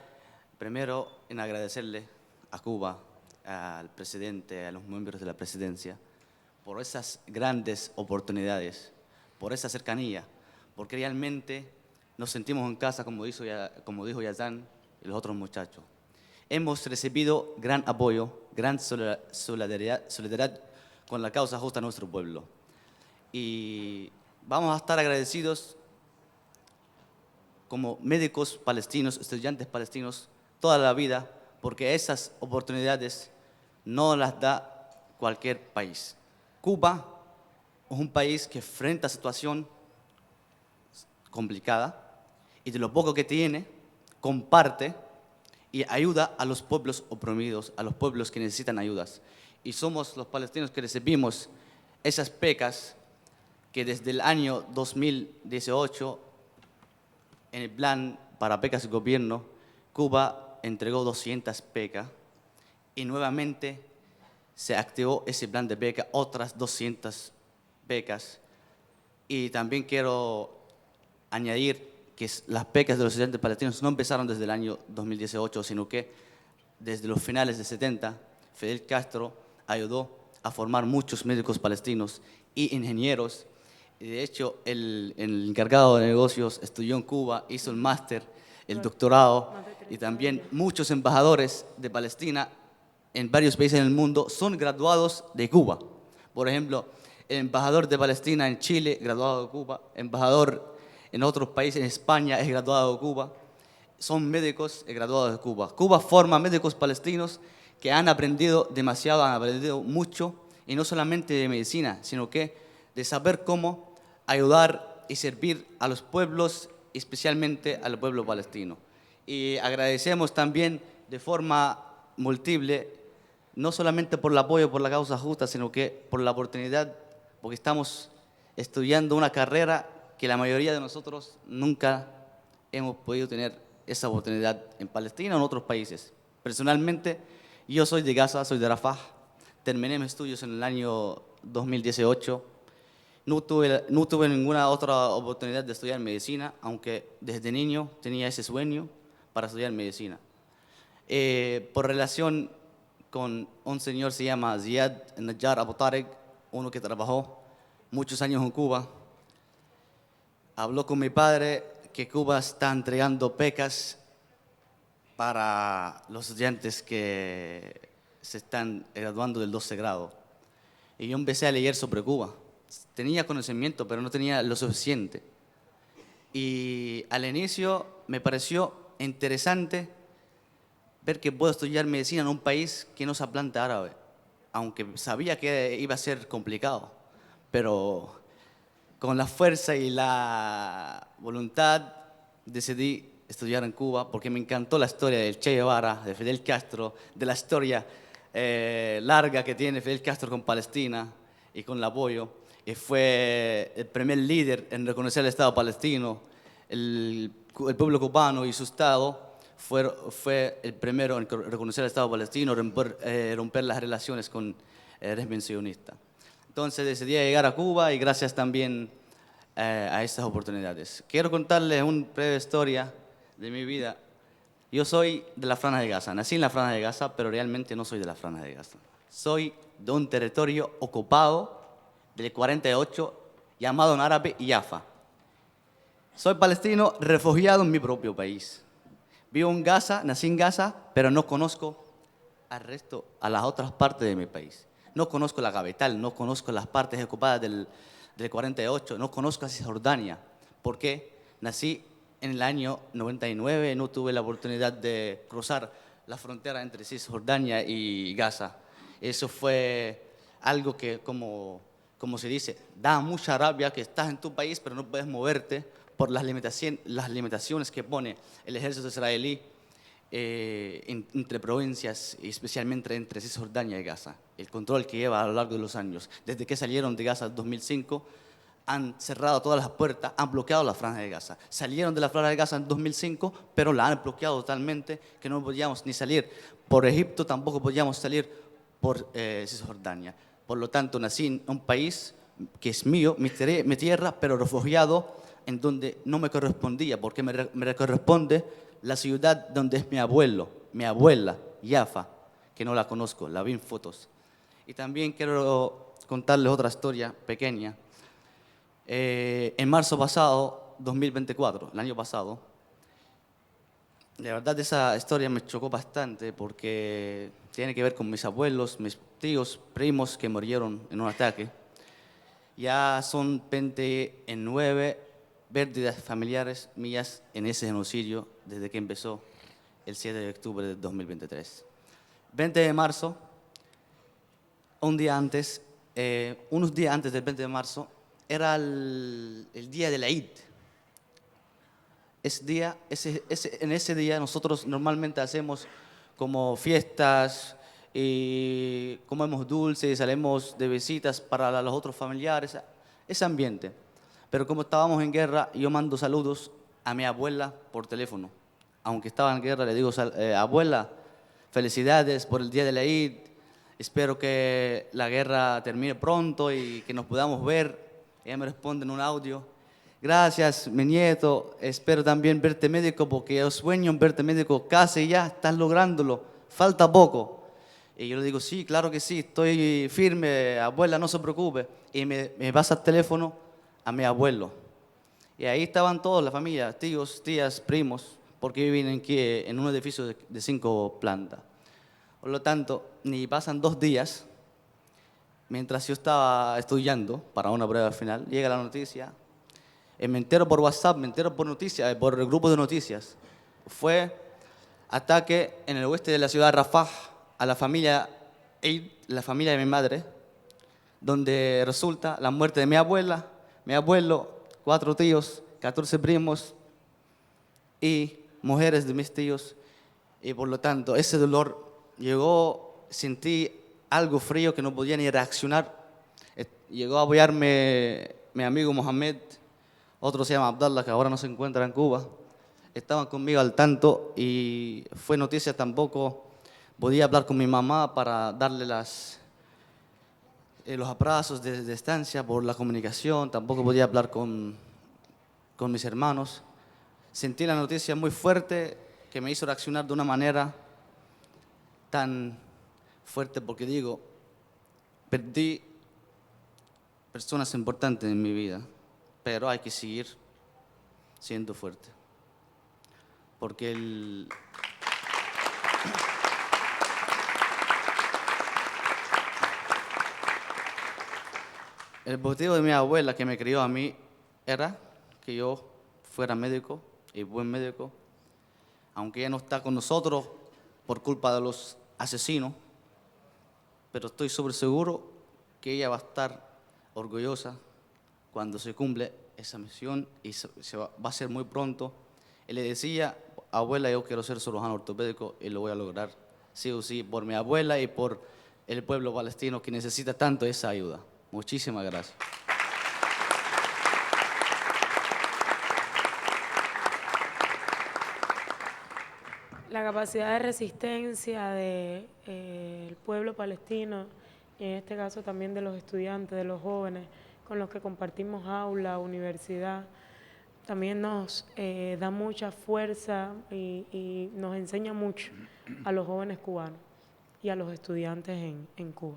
primero en agradecerle a Cuba, al presidente, a los miembros de la presidencia, por esas grandes oportunidades, por esa cercanía, porque realmente nos sentimos en casa, como dijo Yazan y los otros muchachos. Hemos recibido gran apoyo, gran solidaridad con la causa justa de nuestro pueblo. Y vamos a estar agradecidos como médicos palestinos, estudiantes palestinos, toda la vida, porque esas oportunidades no las da cualquier país. Cuba es un país que frente a situación complicada y de lo poco que tiene, comparte y ayuda a los pueblos oprimidos, a los pueblos que necesitan ayudas. Y somos los palestinos que recibimos esas becas que desde el año 2018, en el plan para becas del gobierno, Cuba entregó 200 becas y nuevamente se activó ese plan de becas, otras 200 becas. Y también quiero añadir que las becas de los estudiantes palestinos no empezaron desde el año 2018, sino que desde los finales de 70, Fidel Castro ayudó a formar muchos médicos palestinos y ingenieros. Y de hecho, el encargado de negocios estudió en Cuba, hizo el máster, el doctorado, y también muchos embajadores de Palestina en varios países del mundo son graduados de Cuba. Por ejemplo, el embajador de Palestina en Chile, graduado de Cuba, embajador en otros países, en España, es graduado de Cuba. Son médicos graduados de Cuba. Cuba forma médicos palestinos que han aprendido demasiado, han aprendido mucho, y no solamente de medicina, sino que de saber cómo ayudar y servir a los pueblos especialmente al pueblo palestino. Y agradecemos también de forma múltiple, no solamente por el apoyo por la causa justa, sino que por la oportunidad, porque estamos estudiando una carrera que la mayoría de nosotros nunca hemos podido tener esa oportunidad en Palestina o en otros países. Personalmente, yo soy de Gaza, soy de Rafah, terminé mis estudios en el año 2018. No tuve ninguna otra oportunidad de estudiar medicina, aunque desde niño tenía ese sueño para estudiar medicina. Por relación con un señor se llama Ziad Najjar Abu Tariq, uno que trabajó muchos años en Cuba, habló con mi padre que Cuba está entregando becas para los estudiantes que se están graduando del 12 grado. Y yo empecé a leer sobre Cuba. Tenía conocimiento, pero no tenía lo suficiente. Y al inicio me pareció interesante ver que puedo estudiar medicina en un país que no se habla árabe, aunque sabía que iba a ser complicado, pero con la fuerza y la voluntad decidí estudiar en Cuba porque me encantó la historia del Che Guevara, de Fidel Castro, de la historia larga que tiene Fidel Castro con Palestina y con el apoyo. Y fue el primer líder en reconocer el Estado palestino. El pueblo cubano y su Estado fue el primero en reconocer el Estado palestino, romper las relaciones con el régimen sionista. Entonces decidí llegar a Cuba y gracias también a estas oportunidades. Quiero contarles una breve historia de mi vida. Yo soy de la Franja de Gaza, nací en la Franja de Gaza, pero realmente no soy de la Franja de Gaza. Soy de un territorio ocupado del 48 llamado en árabe Jaffa. Soy palestino refugiado en mi propio país. Vivo en Gaza, nací en Gaza, pero no conozco a las otras partes de mi país. No conozco la capital, no conozco las partes ocupadas del 48, no conozco a Cisjordania. ¿Por qué? Nací en el año 99, no tuve la oportunidad de cruzar la frontera entre Cisjordania y Gaza. Eso fue algo que, como se dice, da mucha rabia que estás en tu país, pero no puedes moverte por las limitaciones que pone el ejército israelí entre provincias, y especialmente entre Cisjordania y Gaza. El control que lleva a lo largo de los años. Desde que salieron de Gaza en 2005, han cerrado todas las puertas, han bloqueado la Franja de Gaza. Salieron de la Franja de Gaza en 2005, pero la han bloqueado totalmente, que no podíamos ni salir por Egipto, tampoco podíamos salir por Cisjordania. Por lo tanto, nací en un país que es mío, mi tierra, pero refugiado en donde no me correspondía, porque me corresponde la ciudad donde es mi abuela, Jaffa, que no la conozco, la vi en fotos. Y también quiero contarles otra historia pequeña. En marzo pasado, 2024, el año pasado, de verdad esa historia me chocó bastante porque tiene que ver con mis abuelos, mis tíos, primos que murieron en un ataque. Ya son 29 pérdidas familiares mías en ese genocidio desde que empezó el 7 de octubre de 2023. 20 de marzo, unos días antes del 20 de marzo, era el día de la Eid. En ese día nosotros normalmente hacemos como fiestas y comemos dulces, salimos de visitas para los otros familiares, ese ambiente. Pero como estábamos en guerra, yo mando saludos a mi abuela por teléfono. Aunque estaba en guerra, le digo, abuela, felicidades por el día de la Eid. Espero que la guerra termine pronto y que nos podamos ver. Ella me responde en un audio, gracias, mi nieto, espero también verte médico porque yo sueño en verte médico, casi ya estás lográndolo, falta poco. Y yo le digo, sí, claro que sí, estoy firme, abuela, no se preocupe. Y me pasa el teléfono a mi abuelo. Y ahí estaban todos, la familia, tíos, tías, primos, porque viven aquí en un edificio de 5 plantas. Por lo tanto, ni pasan 2 días, mientras yo estaba estudiando para una prueba final, llega la noticia. Me entero por WhatsApp, me entero por noticias, por el grupo de noticias. Fue ataque en el oeste de la ciudad de Rafah a la familia Eid, la familia de mi madre, donde resulta la muerte de mi abuela, mi abuelo, 4 tíos, 14 primos y mujeres de mis tíos, y por lo tanto ese dolor llegó, sentí algo frío que no podía ni reaccionar. Llegó a apoyarme mi amigo Mohamed, otro se llama Abdallah, que ahora no se encuentra en Cuba. Estaban conmigo al tanto y fue noticia. Tampoco podía hablar con mi mamá para darle los abrazos de distancia por la comunicación. Tampoco podía hablar con mis hermanos. Sentí la noticia muy fuerte que me hizo reaccionar de una manera tan fuerte, porque digo, perdí personas importantes en mi vida, pero hay que seguir siendo fuerte. Porque el objetivo de mi abuela, que me crió a mí, era que yo fuera médico y buen médico, aunque ella no está con nosotros por culpa de los asesinos, pero estoy súper seguro que ella va a estar orgullosa cuando se cumple esa misión, y va a ser muy pronto. Y le decía, abuela, yo quiero ser cirujano ortopédico y lo voy a lograr, sí o sí, por mi abuela y por el pueblo palestino que necesita tanto esa ayuda. Muchísimas gracias. La capacidad de resistencia del pueblo palestino, y en este caso también de los estudiantes, de los jóvenes con los que compartimos aula, universidad, también nos da mucha fuerza y nos enseña mucho a los jóvenes cubanos y a los estudiantes en Cuba.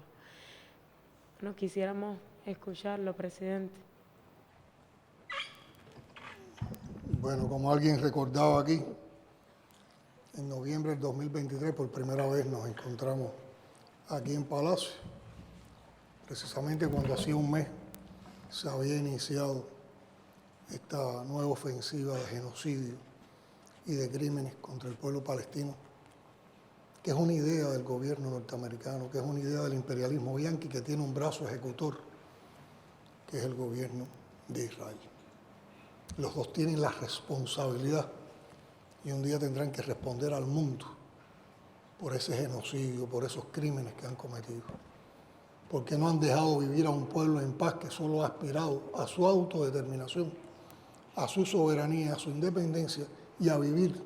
Bueno, quisiéramos escucharlo, presidente. Bueno, como alguien recordaba aquí, en noviembre del 2023 por primera vez nos encontramos aquí en Palacio, precisamente cuando hacía un mes se había iniciado esta nueva ofensiva de genocidio y de crímenes contra el pueblo palestino, que es una idea del gobierno norteamericano, que es una idea del imperialismo yanqui, que tiene un brazo ejecutor, que es el gobierno de Israel. Los dos tienen la responsabilidad y un día tendrán que responder al mundo por ese genocidio, por esos crímenes que han cometido. Porque no han dejado vivir a un pueblo en paz que solo ha aspirado a su autodeterminación, a su soberanía, a su independencia y a vivir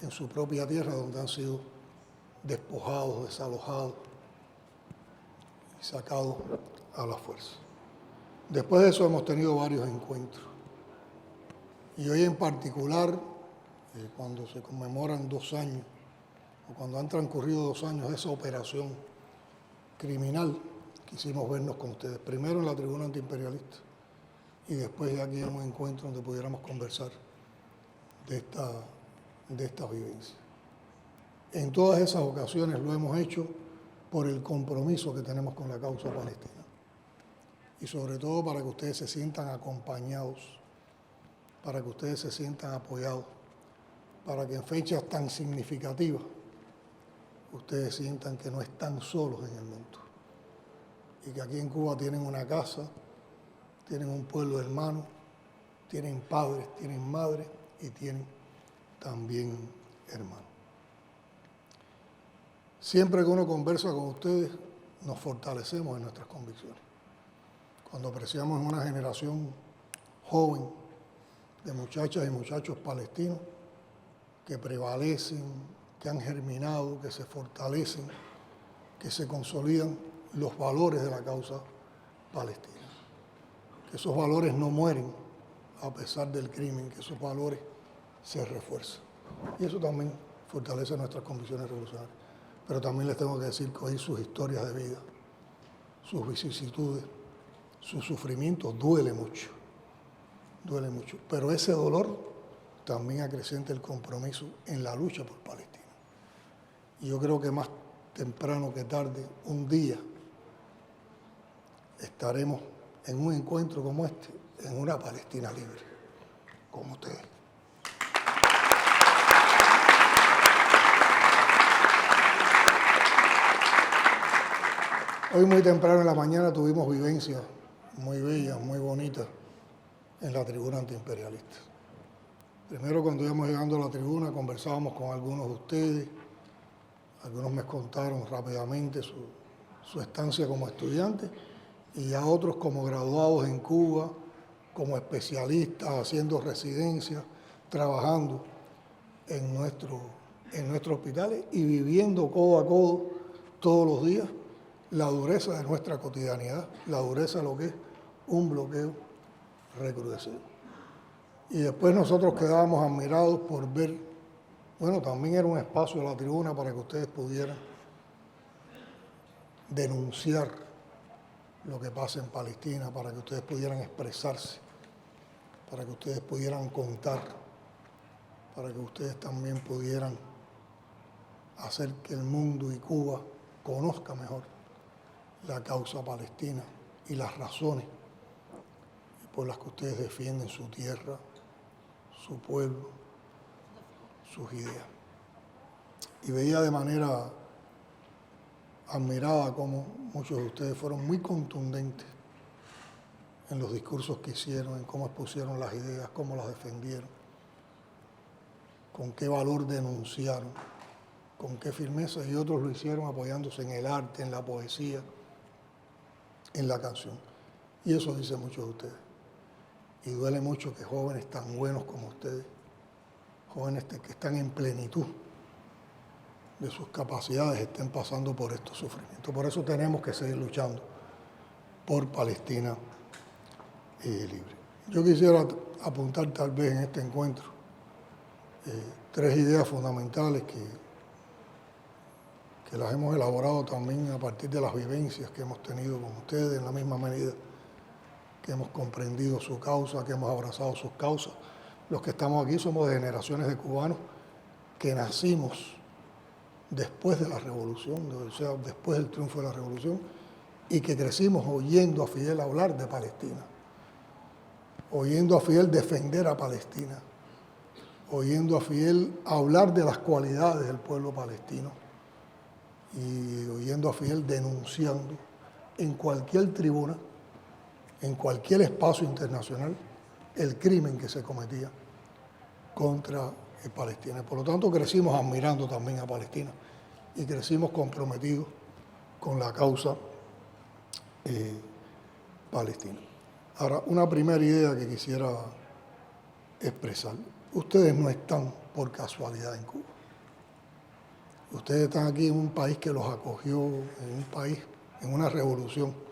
en su propia tierra, donde han sido despojados, desalojados y sacados a la fuerza. Después de eso hemos tenido varios encuentros. Y hoy en particular, cuando se conmemoran 2 años, o cuando han transcurrido 2 años de esa operación criminal, quisimos vernos con ustedes, primero en la tribuna antiimperialista y después aquí en un encuentro donde pudiéramos conversar de esta vivencia. En todas esas ocasiones lo hemos hecho por el compromiso que tenemos con la causa palestina y sobre todo para que ustedes se sientan acompañados, para que ustedes se sientan apoyados, para que en fechas tan significativas ustedes sientan que no están solos en el mundo y que aquí en Cuba tienen una casa, tienen un pueblo hermano, tienen padres, tienen madres y tienen también hermanos. Siempre que uno conversa con ustedes, nos fortalecemos en nuestras convicciones. Cuando apreciamos una generación joven de muchachas y muchachos palestinos que prevalecen, que han germinado, que se fortalecen, que se consolidan los valores de la causa palestina. Que esos valores no mueren a pesar del crimen, que esos valores se refuerzan. Y eso también fortalece nuestras convicciones revolucionarias. Pero también les tengo que decir que oír sus historias de vida, sus vicisitudes, sus sufrimientos, duele mucho. Duele mucho. Pero ese dolor también acrecienta el compromiso en la lucha por Palestina. Y yo creo que más temprano que tarde, un día, estaremos en un encuentro como este, en una Palestina libre, como ustedes. Hoy muy temprano en la mañana tuvimos vivencias muy bellas, muy bonitas en la tribuna antiimperialista. Primero, cuando íbamos llegando a la tribuna, conversábamos con algunos de ustedes. Algunos me contaron rápidamente su estancia como estudiantes y ya otros como graduados en Cuba, como especialistas, haciendo residencias, trabajando en nuestros hospitales y viviendo codo a codo todos los días la dureza de nuestra cotidianidad, la dureza de lo que es un bloqueo recrudecido. Y después nosotros quedábamos admirados por ver, bueno, también era un espacio de la tribuna para que ustedes pudieran denunciar lo que pasa en Palestina, para que ustedes pudieran expresarse, para que ustedes pudieran contar, para que ustedes también pudieran hacer que el mundo y Cuba conozca mejor la causa palestina y las razones por las que ustedes defienden su tierra, su pueblo, sus ideas. Y veía de manera admirada cómo muchos de ustedes fueron muy contundentes en los discursos que hicieron, en cómo expusieron las ideas, cómo las defendieron, con qué valor denunciaron, con qué firmeza, y otros lo hicieron apoyándose en el arte, en la poesía, en la canción. Y eso dice mucho de ustedes. Y duele mucho que jóvenes tan buenos como ustedes, jóvenes que están en plenitud de sus capacidades, estén pasando por estos sufrimientos. Por eso tenemos que seguir luchando por Palestina libre. Yo quisiera apuntar tal vez en este encuentro 3 ideas fundamentales que las hemos elaborado también a partir de las vivencias que hemos tenido con ustedes, en la misma medida que hemos comprendido su causa, que hemos abrazado sus causas. Los que estamos aquí somos de generaciones de cubanos que nacimos después de la revolución, o sea, después del triunfo de la revolución, y que crecimos oyendo a Fidel hablar de Palestina, oyendo a Fidel defender a Palestina, oyendo a Fidel hablar de las cualidades del pueblo palestino y oyendo a Fidel denunciando en cualquier tribuna, en cualquier espacio internacional, el crimen que se cometía contra Palestina. Por lo tanto, crecimos admirando también a Palestina y crecimos comprometidos con la causa palestina. Ahora, una primera idea que quisiera expresar. Ustedes no están por casualidad en Cuba. Ustedes están aquí en un país que los acogió, en un país, en una revolución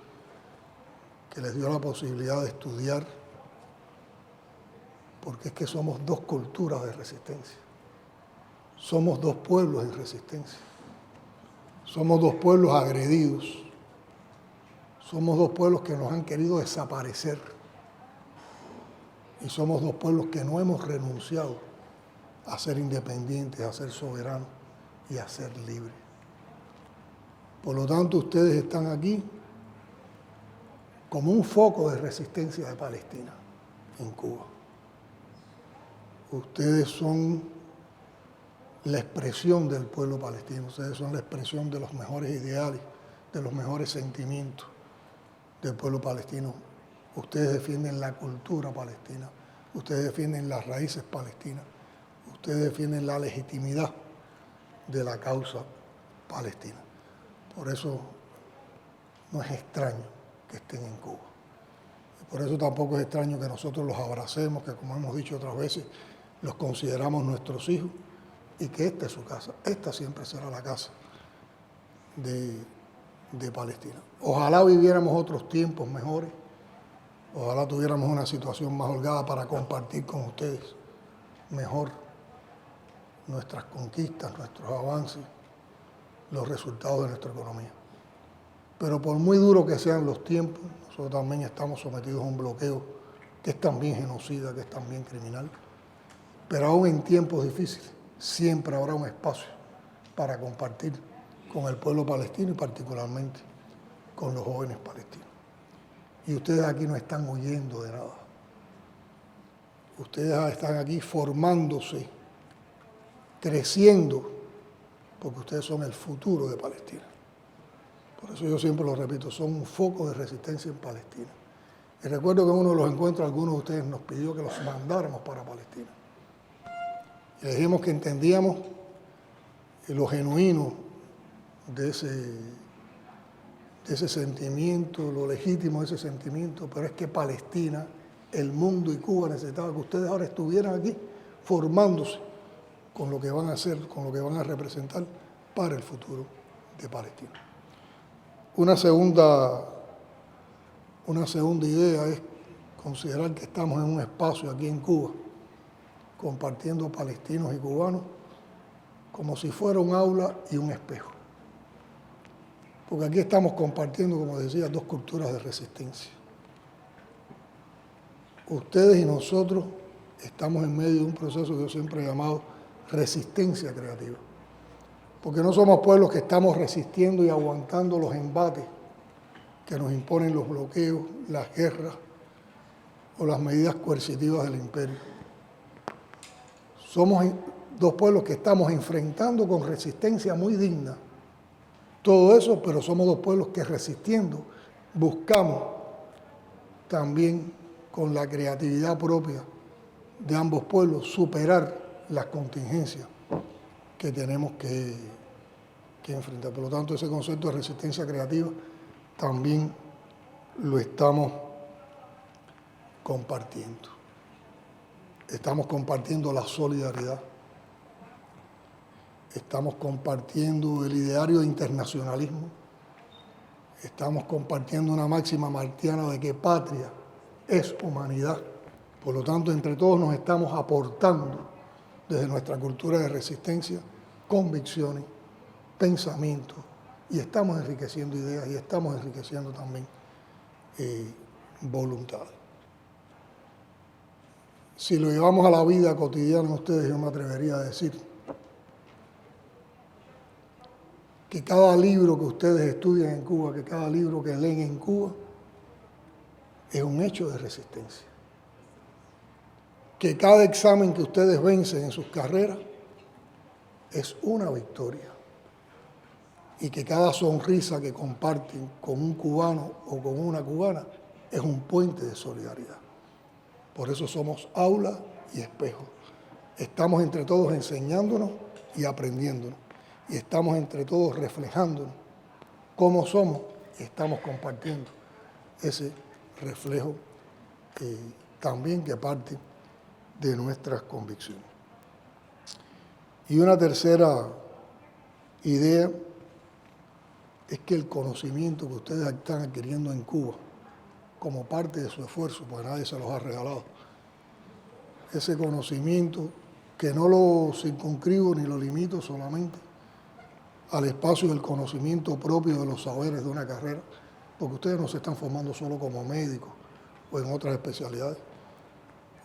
que les dio la posibilidad de estudiar, porque es que somos 2 culturas de resistencia. Somos 2 pueblos en resistencia. Somos 2 pueblos agredidos. Somos 2 pueblos que nos han querido desaparecer. Y somos 2 pueblos que no hemos renunciado a ser independientes, a ser soberanos y a ser libres. Por lo tanto, ustedes están aquí como un foco de resistencia de Palestina en Cuba. Ustedes son la expresión del pueblo palestino, ustedes son la expresión de los mejores ideales, de los mejores sentimientos del pueblo palestino. Ustedes defienden la cultura palestina, ustedes defienden las raíces palestinas, ustedes defienden la legitimidad de la causa palestina. Por eso no es extraño que estén en Cuba. Y por eso tampoco es extraño que nosotros los abracemos, que como hemos dicho otras veces, los consideramos nuestros hijos y que esta es su casa, esta siempre será la casa de Palestina. Ojalá viviéramos otros tiempos mejores, ojalá tuviéramos una situación más holgada para compartir con ustedes mejor nuestras conquistas, nuestros avances, los resultados de nuestra economía. Pero por muy duro que sean los tiempos, nosotros también estamos sometidos a un bloqueo que es también genocida, que es también criminal. Pero aún en tiempos difíciles, siempre habrá un espacio para compartir con el pueblo palestino y particularmente con los jóvenes palestinos. Y ustedes aquí no están huyendo de nada. Ustedes están aquí formándose, creciendo, porque ustedes son el futuro de Palestina. Por eso yo siempre lo repito, son un foco de resistencia en Palestina. Y recuerdo que en uno de los encuentros algunos de ustedes nos pidió que los mandáramos para Palestina. Y le dijimos que entendíamos lo genuino de ese sentimiento, lo legítimo de ese sentimiento, pero es que Palestina, el mundo y Cuba necesitaban que ustedes ahora estuvieran aquí formándose con lo que van a hacer, con lo que van a representar para el futuro de Palestina. Una segunda idea es considerar que estamos en un espacio aquí en Cuba, compartiendo palestinos y cubanos, como si fuera un aula y un espejo. Porque aquí estamos compartiendo, como decía, dos culturas de resistencia. Ustedes y nosotros estamos en medio de un proceso que yo siempre he llamado resistencia creativa. Porque no somos pueblos que estamos resistiendo y aguantando los embates que nos imponen los bloqueos, las guerras o las medidas coercitivas del imperio. Somos dos pueblos que estamos enfrentando con resistencia muy digna todo eso, pero somos dos pueblos que resistiendo buscamos también con la creatividad propia de ambos pueblos superar las contingencias que tenemos que enfrentar. Por lo tanto, ese concepto de resistencia creativa también lo estamos compartiendo. Estamos compartiendo la solidaridad. Estamos compartiendo el ideario de internacionalismo. Estamos compartiendo una máxima martiana de que patria es humanidad. Por lo tanto, entre todos nos estamos aportando desde nuestra cultura de resistencia convicciones, pensamientos, y estamos enriqueciendo ideas y estamos enriqueciendo también voluntades. Si lo llevamos a la vida cotidiana, ustedes, yo me atrevería a decir que cada libro que ustedes estudian en Cuba, que cada libro que leen en Cuba, es un hecho de resistencia. Que cada examen que ustedes vencen en sus carreras es una victoria. Y que cada sonrisa que comparten con un cubano o con una cubana es un puente de solidaridad. Por eso somos aula y espejo. Estamos entre todos enseñándonos y aprendiéndonos. Y estamos entre todos reflejándonos cómo somos y estamos compartiendo ese reflejo también que parte de nuestras convicciones. Y una tercera idea es que el conocimiento que ustedes están adquiriendo en Cuba como parte de su esfuerzo, porque nadie se los ha regalado, ese conocimiento que no lo circunscribo ni lo limito solamente al espacio del conocimiento propio de los saberes de una carrera, porque ustedes no se están formando solo como médicos o en otras especialidades,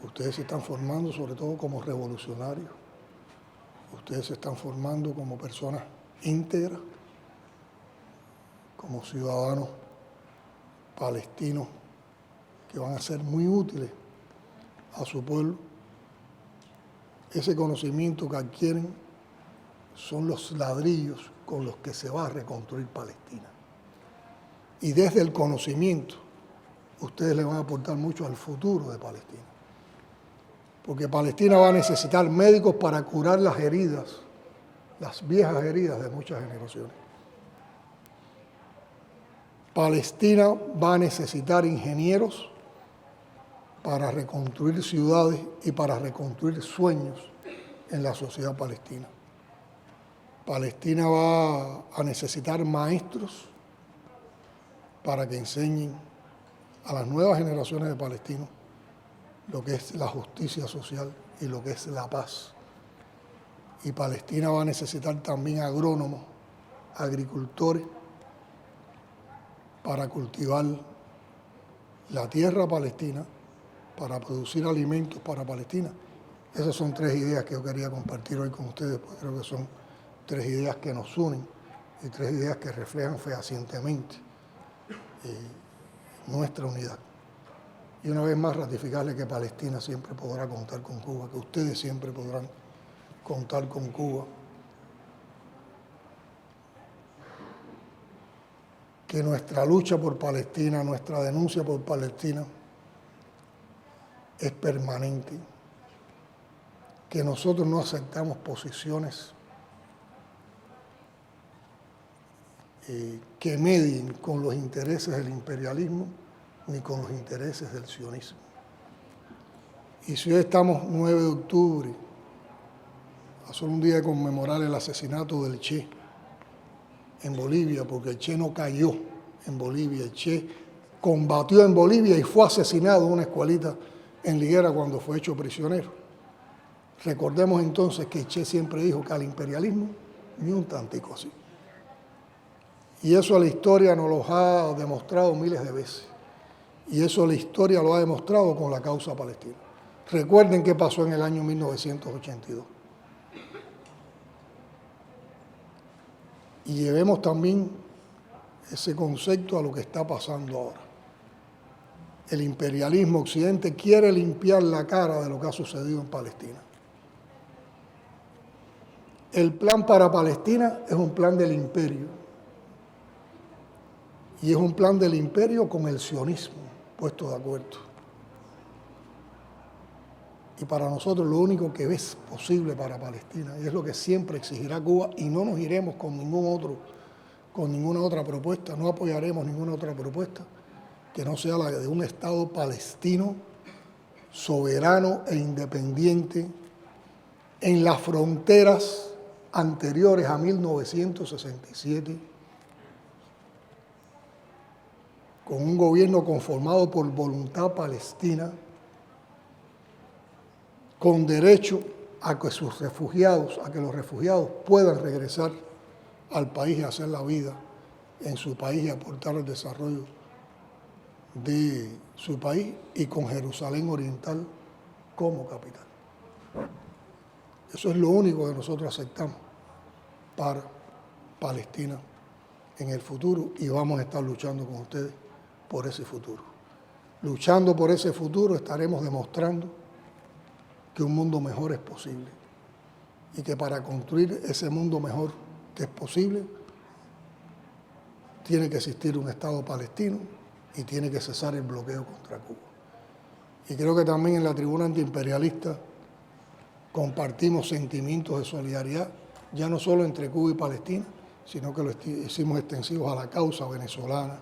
ustedes se están formando sobre todo como revolucionarios, ustedes se están formando como personas íntegras, como ciudadanos palestinos que van a ser muy útiles a su pueblo. Ese conocimiento que adquieren son los ladrillos con los que se va a reconstruir Palestina. Y desde el conocimiento, ustedes le van a aportar mucho al futuro de Palestina. Porque Palestina va a necesitar médicos para curar las heridas, las viejas heridas de muchas generaciones. Palestina va a necesitar ingenieros para reconstruir ciudades y para reconstruir sueños en la sociedad palestina. Palestina va a necesitar maestros para que enseñen a las nuevas generaciones de palestinos lo que es la justicia social y lo que es la paz. Y Palestina va a necesitar también agrónomos, agricultores, para cultivar la tierra palestina, para producir alimentos para Palestina. Esas son tres ideas que yo quería compartir hoy con ustedes, porque creo que son tres ideas que nos unen y tres ideas que reflejan fehacientemente nuestra unidad. Y una vez más ratificarle que Palestina siempre podrá contar con Cuba, que ustedes siempre podrán contar con Cuba, que nuestra lucha por Palestina, nuestra denuncia por Palestina es permanente que nosotros no aceptamos posiciones que medien con los intereses del imperialismo ni con los intereses del sionismo. Y si hoy estamos 9 de octubre, a solo un día de conmemorar el asesinato del Che en Bolivia, porque el Che no cayó en Bolivia, el Che combatió en Bolivia y fue asesinado en una escuelita en Liguera cuando fue hecho prisionero. Recordemos entonces que el Che siempre dijo que al imperialismo ni un tantico así. Y eso la historia nos lo ha demostrado miles de veces. Y eso la historia lo ha demostrado con la causa palestina. Recuerden qué pasó en el año 1982. Y llevemos también ese concepto a lo que está pasando ahora. El imperialismo occidente quiere limpiar la cara de lo que ha sucedido en Palestina. El plan para Palestina es un plan del imperio. Y es un plan del imperio con el sionismo, puesto de acuerdo. Y para nosotros lo único que es posible para Palestina, y es lo que siempre exigirá Cuba, y no nos iremos con ninguna otra propuesta, no apoyaremos ninguna otra propuesta que no sea la de un Estado palestino soberano e independiente en las fronteras anteriores a 1967, con un gobierno conformado por voluntad palestina, con derecho a que los refugiados puedan regresar al país y hacer la vida en su país y aportar el desarrollo de su país, y con Jerusalén Oriental como capital. Eso es lo único que nosotros aceptamos para Palestina en el futuro, y vamos a estar luchando con ustedes por ese futuro. Luchando por ese futuro estaremos demostrando que un mundo mejor es posible, y que para construir ese mundo mejor que es posible tiene que existir un Estado palestino y tiene que cesar el bloqueo contra Cuba. Y creo que también en la tribuna antiimperialista compartimos sentimientos de solidaridad, ya no solo entre Cuba y Palestina, sino que lo hicimos extensivos a la causa venezolana.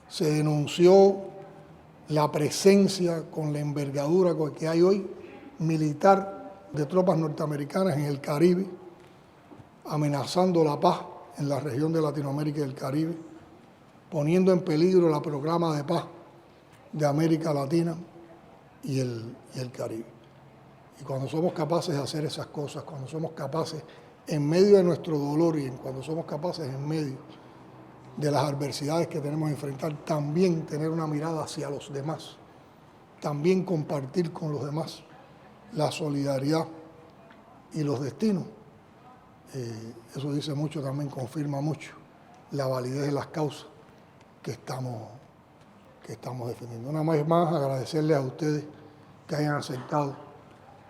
Se denunció la presencia con la envergadura que hay hoy militar de tropas norteamericanas en el Caribe, amenazando la paz en la región de Latinoamérica y el Caribe, poniendo en peligro el programa de paz de América Latina y el Caribe. Y cuando somos capaces de hacer esas cosas, cuando somos capaces en medio de nuestro dolor y cuando somos capaces en medio de las adversidades que tenemos que enfrentar, también tener una mirada hacia los demás, también compartir con los demás la solidaridad y los destinos. Eso dice mucho, también confirma mucho la validez de las causas que estamos defendiendo. Una vez más, agradecerles a ustedes que hayan aceptado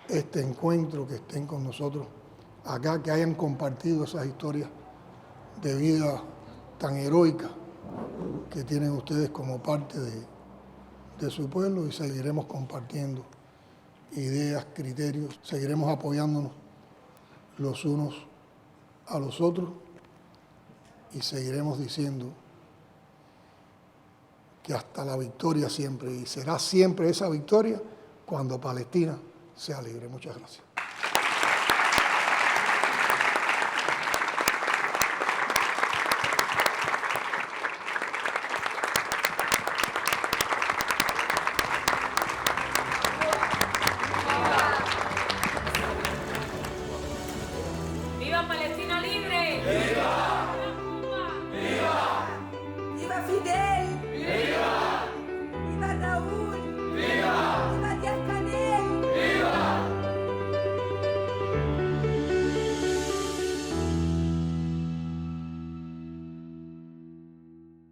este encuentro, que estén con nosotros acá, que hayan compartido esas historias de vida tan heroica que tienen ustedes como parte de su pueblo, y seguiremos compartiendo ideas, criterios, seguiremos apoyándonos los unos a los otros y seguiremos diciendo que hasta la victoria siempre, y será siempre esa victoria cuando Palestina sea libre. Muchas gracias. ¡Viva Palestina libre! ¡Viva! ¡Viva! ¡Viva! ¡Viva Fidel!